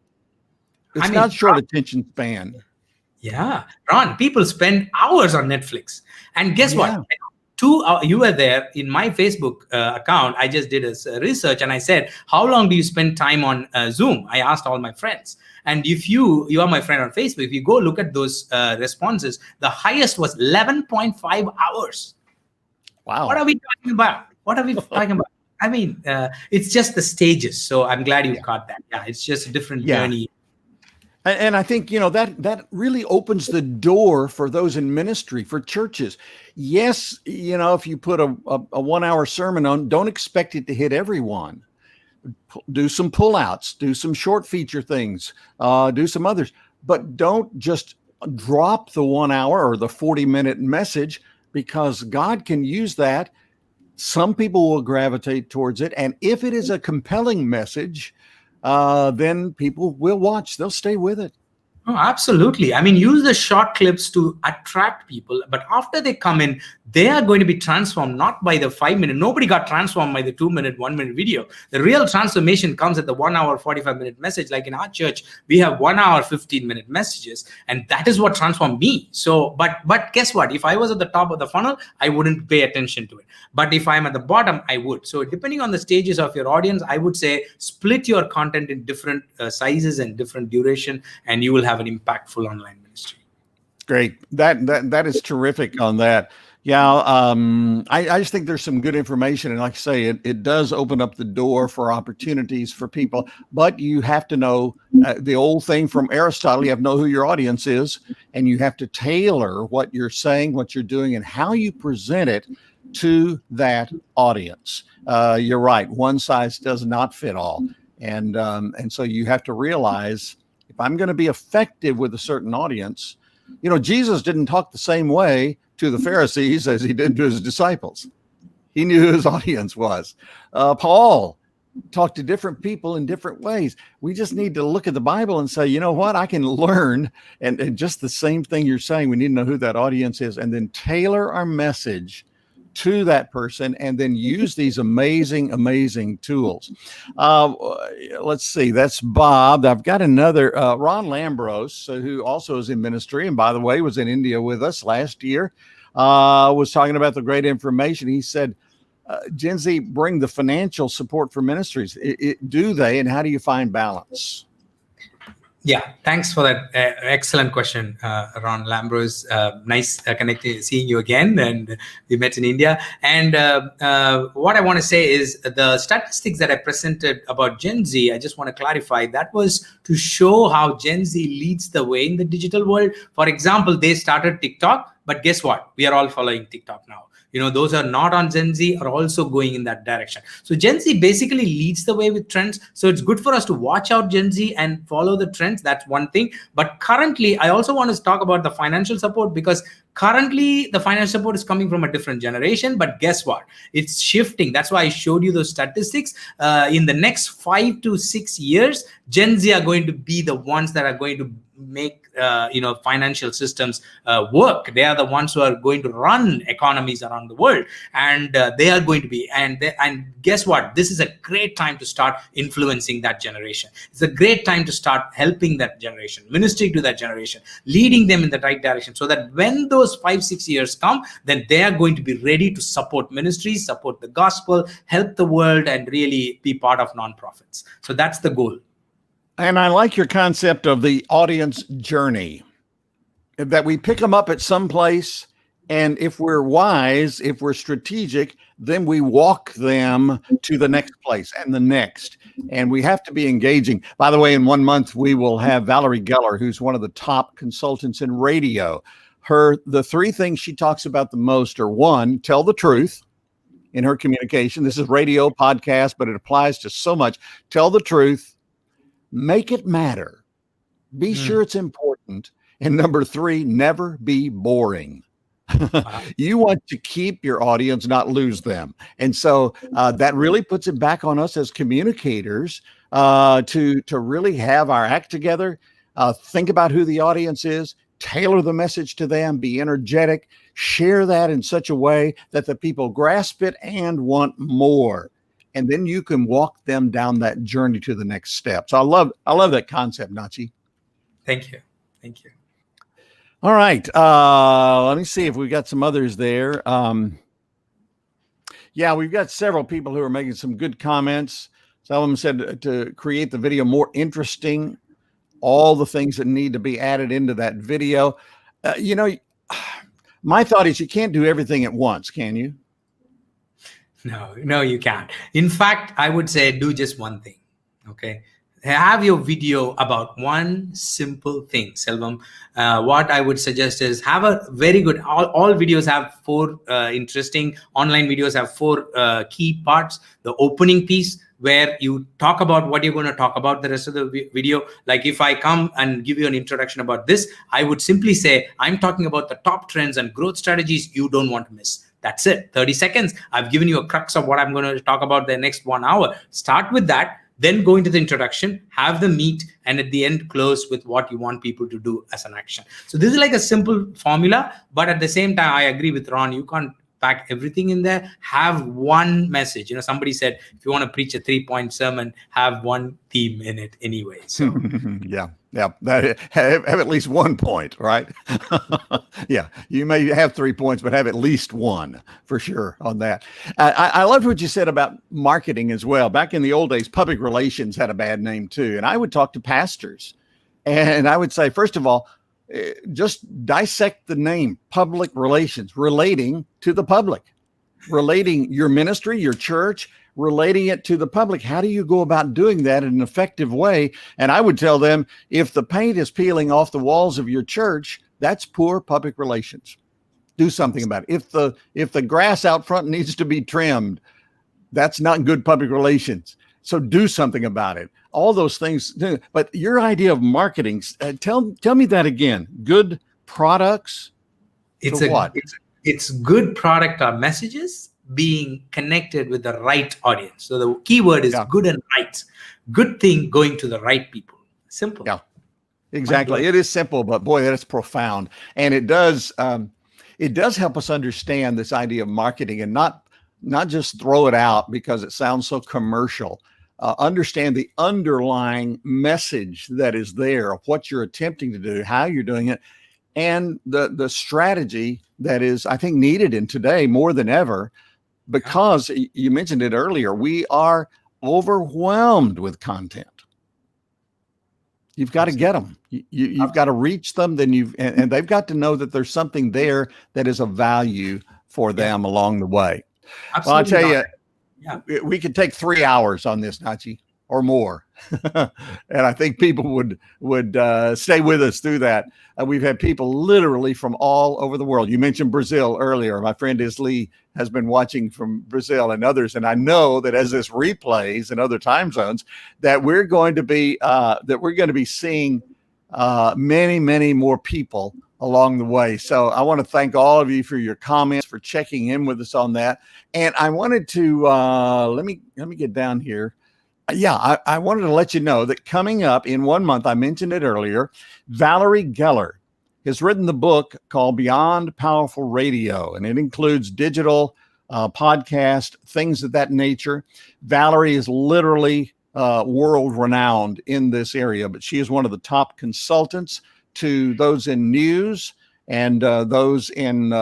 It's
I
not
mean,
short attention span.
yeah, Ron, people spend hours on Netflix. And
Oh,
guess
yeah.
what? You were there in my Facebook account. I just did a research and I said, how long do you spend time on Zoom? I asked all my friends. And if you are my friend on Facebook, if you go look at those responses, the highest was 11.5 hours.
Wow.
What are we talking about? What are we talking about? I mean, it's just the stages. So I'm glad you
Yeah.
caught that. Yeah, it's just a different
Yeah.
journey.
And I think, that really opens the door for those in ministry, for churches. Yes, if you put a 1 hour sermon on, don't expect it to hit everyone. Do some pullouts, do some short feature things, do some others, but don't just drop the 1 hour or the 40-minute message, because God can use that. Some people will gravitate towards it. And if it is a compelling message, then people will watch. They'll stay with it.
Oh, absolutely. I mean, use the short clips to attract people, but after they come in, they are going to be transformed, not by the 5 minute. Nobody got transformed by the 2 minute, 1 minute video. The real transformation comes at the 1 hour, 45-minute message. Like in our church, we have 1 hour, 15-minute messages, and that is what transformed me. So, but guess what? If I was at the top of the funnel, I wouldn't pay attention to it. But if I'm at the bottom, I would. So depending on the stages of your audience, I would say split your content in different sizes and different duration, and you will have an impactful online ministry.
Great. That is terrific on that. Yeah. I just think there's some good information. And like I say, it does open up the door for opportunities for people, but you have to know the old thing from Aristotle, you have to know who your audience is, and you have to tailor what you're saying, what you're doing, and how you present it to that audience. You're right. One size does not fit all. And so you have to realize, if I'm going to be effective with a certain audience, Jesus didn't talk the same way to the Pharisees as he did to his disciples. He knew who his audience was. Paul talked to different people in different ways. We just need to look at the Bible and say, you know what, I can learn. And just the same thing you're saying, we need to know who that audience is, and then tailor our message to that person, and then use these amazing tools. Let's see, that's Bob. I've got another, Ron Lambros, who also is in ministry, and by the way, was in India with us last year, was talking about the great information. He said, Gen Z bring the financial support for ministries. Do they, and how do you find balance?
Yeah, thanks for that excellent question, Ron Lambros. Nice connecting, seeing you again, and we met in India. And what I want to say is the statistics that I presented about Gen Z, I just want to clarify, that was to show how Gen Z leads the way in the digital world. For example, they started TikTok, but guess what? We are all following TikTok now. Those are not on Gen Z are also going in that direction. So Gen Z basically leads the way with trends. So it's good for us to watch out Gen Z and follow the trends. That's one thing. But currently, I also want to talk about the financial support, because currently the financial support is coming from a different generation. But guess what? It's shifting. That's why I showed you those statistics. In the next 5 to 6 years, Gen Z are going to be the ones that are going to make financial systems work. They are the ones who are going to run economies around the world, and they are going to be, and guess what, this is a great time to start influencing that generation. It's a great time to start helping that generation, ministering to that generation, leading them in the right direction, so that when those 5-6 years come, then they are going to be ready to support ministries, support the gospel, help the world, and really be part of nonprofits. So that's the goal.
And I like your concept of the audience journey, that we pick them up at some place, and if we're wise, if we're strategic, then we walk them to the next place and the next. And we have to be engaging. By the way, in 1 month, we will have Valerie Geller, who's one of the top consultants in radio. The 3 things she talks about the most are: 1, tell the truth in her communication. This is radio, podcast, but it applies to so much. Tell the truth. Make it matter. Be sure it's important. And number 3, never be boring. You want to keep your audience, not lose them. And so that really puts it back on us as communicators to really have our act together, think about who the audience is, tailor the message to them, be energetic, share that in such a way that the people grasp it and want more. and then you can walk them down that journey to the next step. So I love that concept, Nachi.
Thank you. Thank you.
All right. Let me see if we've got some others there. Yeah, we've got several people who are making some good comments. Some of them said to create the video more interesting, all the things that need to be added into that video. My thought is you can't do everything at once, can you?
No, you can't. In fact, I would say do just one thing. Okay. Have your video about one simple thing, Selvam. What I would suggest is have a very good, all videos have four interesting, online videos have four key parts. The opening piece, where you talk about what you're going to talk about the rest of the video. Like if I come and give you an introduction about this, I would simply say, I'm talking about the top trends and growth strategies you don't want to miss. That's it. 30 seconds. I've given you a crux of what I'm going to talk about the next 1 hour. Start with that. Then go into the introduction, have the meat, and at the end, close with what you want people to do as an action. So this is like a simple formula, but at the same time, I agree with Ron. You can't pack everything in there. Have one message. Somebody said, if you want to preach a 3-point sermon, have one theme in it anyway. So
yeah. Have at least 1 point, right? Yeah, you may have 3 points, but have at least one for sure on that. I loved what you said about marketing as well. Back in the old days, public relations had a bad name too. And I would talk to pastors and I would say, first of all, just dissect the name public relations, relating to the public, relating your ministry, your church, relating it to the public. How do you go about doing that in an effective way? And I would tell them, if the paint is peeling off the walls of your church, that's poor public relations. Do something about it. If the grass out front needs to be trimmed, that's not good public relations. So do something about it. All those things. But your idea of marketing, tell me that again. Good products.
It's good product or messages being connected with the right audience. So the key word is good and right. Good thing going to the right people. Simple.
Yeah, exactly. It is simple, but boy, that is profound. And it does help us understand this idea of marketing and not just throw it out because it sounds so commercial. Understand the underlying message that is there, of what you're attempting to do, how you're doing it, and the strategy that is, I think, needed in today more than ever, because you mentioned it earlier, we are overwhelmed with content. You've got to get them. You've got to reach them. Then and they've got to know that there's something there that is of value for them along the way. Absolutely. Well, I tell you, we could take 3 hours on this, Nachi, or more. And I think people would stay with us through that. We've had people literally from all over the world. You mentioned Brazil earlier. My friend Isli has been watching from Brazil and others. And I know that as this replays in other time zones, that we're going to be seeing many, many more people along the way. So I want to thank all of you for your comments, for checking in with us on that. And I wanted to let me get down here. Yeah, I wanted to let you know that coming up in 1 month, I mentioned it earlier, Valerie Geller has written the book called Beyond Powerful Radio, and it includes digital podcast, things of that nature. Valerie is literally world renowned in this area, but she is one of the top consultants to those in news and those in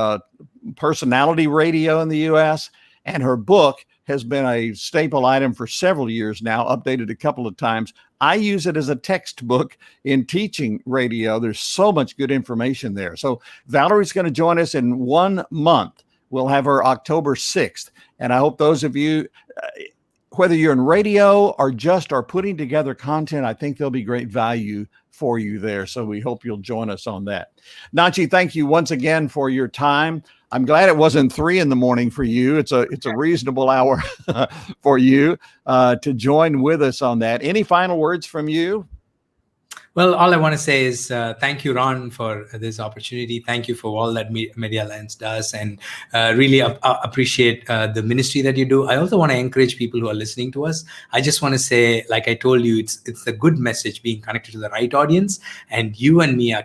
personality radio in the U.S. And her book has been a staple item for several years now, updated a couple of times. I use it as a textbook in teaching radio. There's so much good information there. So Valerie's going to join us in 1 month. We'll have her October 6th. And I hope those of you, whether you're in radio or just are putting together content, I think there'll be great value for you there. So we hope you'll join us on that. Nachi, thank you once again for your time. I'm glad it wasn't 3 a.m. for you. It's a reasonable hour for you to join with us on that. Any final words from you?
Well, all I want to say is thank you, Ron, for this opportunity. Thank you for all that MEDIAlliance does, and really appreciate the ministry that you do. I also want to encourage people who are listening to us. I just want to say, like I told you, it's a good message being connected to the right audience, and you and me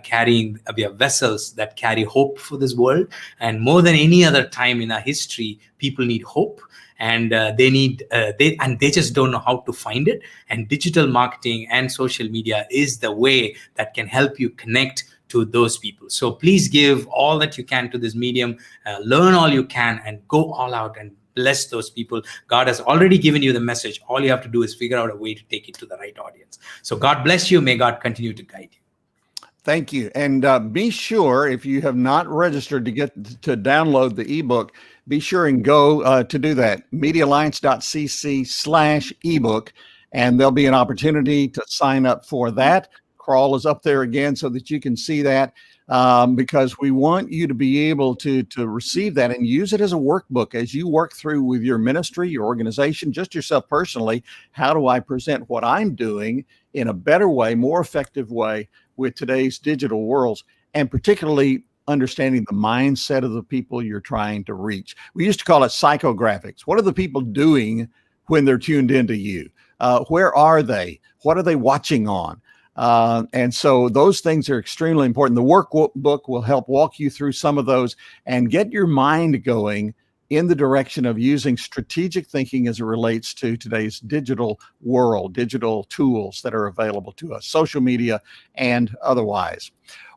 we are vessels that carry hope for this world. And more than any other time in our history, people need hope. and they just don't know how to find it. And digital marketing and social media is the way that can help you connect to those people. So please give all that you can to this medium, learn all you can, and go all out and bless those people. God has already given you the message. All you have to do is figure out a way to take it to the right audience. So God bless you. May God continue to guide you.
Thank you. And be sure, if you have not registered to download the ebook, be sure and go to do that. MEDIAlliance.cc/ebook. And there'll be an opportunity to sign up for that. Crawl is up there again so that you can see that, because we want you to be able to receive that and use it as a workbook as you work through with your ministry, your organization, just yourself personally. How do I present what I'm doing in a better way, more effective way with today's digital worlds, and particularly understanding the mindset of the people you're trying to reach? We used to call it psychographics. What are the people doing when they're tuned into you? Where are they? What are they watching on? And so those things are extremely important. The workbook will help walk you through some of those and get your mind going in the direction of using strategic thinking as it relates to today's digital world, digital tools that are available to us, social media and otherwise.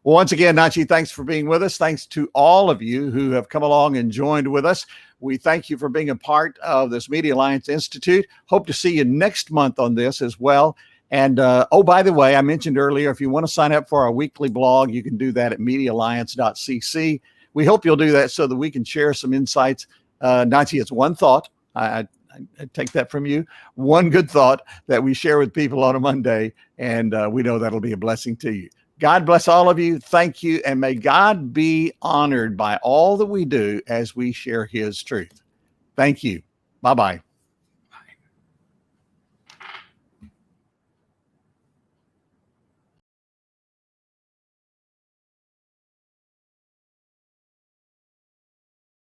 Well, once again, Nachi, thanks for being with us. Thanks to all of you who have come along and joined with us. We thank you for being a part of this MEDIAlliance Institute. Hope to see you next month on this as well. And oh, by the way, I mentioned earlier, if you want to sign up for our weekly blog, you can do that at MEDIAlliance.cc. We hope you'll do that so that we can share some insights. Nachi, it's one thought. I take that from you. One good thought that we share with people on a Monday, and we know that'll be a blessing to you. God bless all of you. Thank you. And may God be honored by all that we do as we share his truth. Thank you. Bye-bye.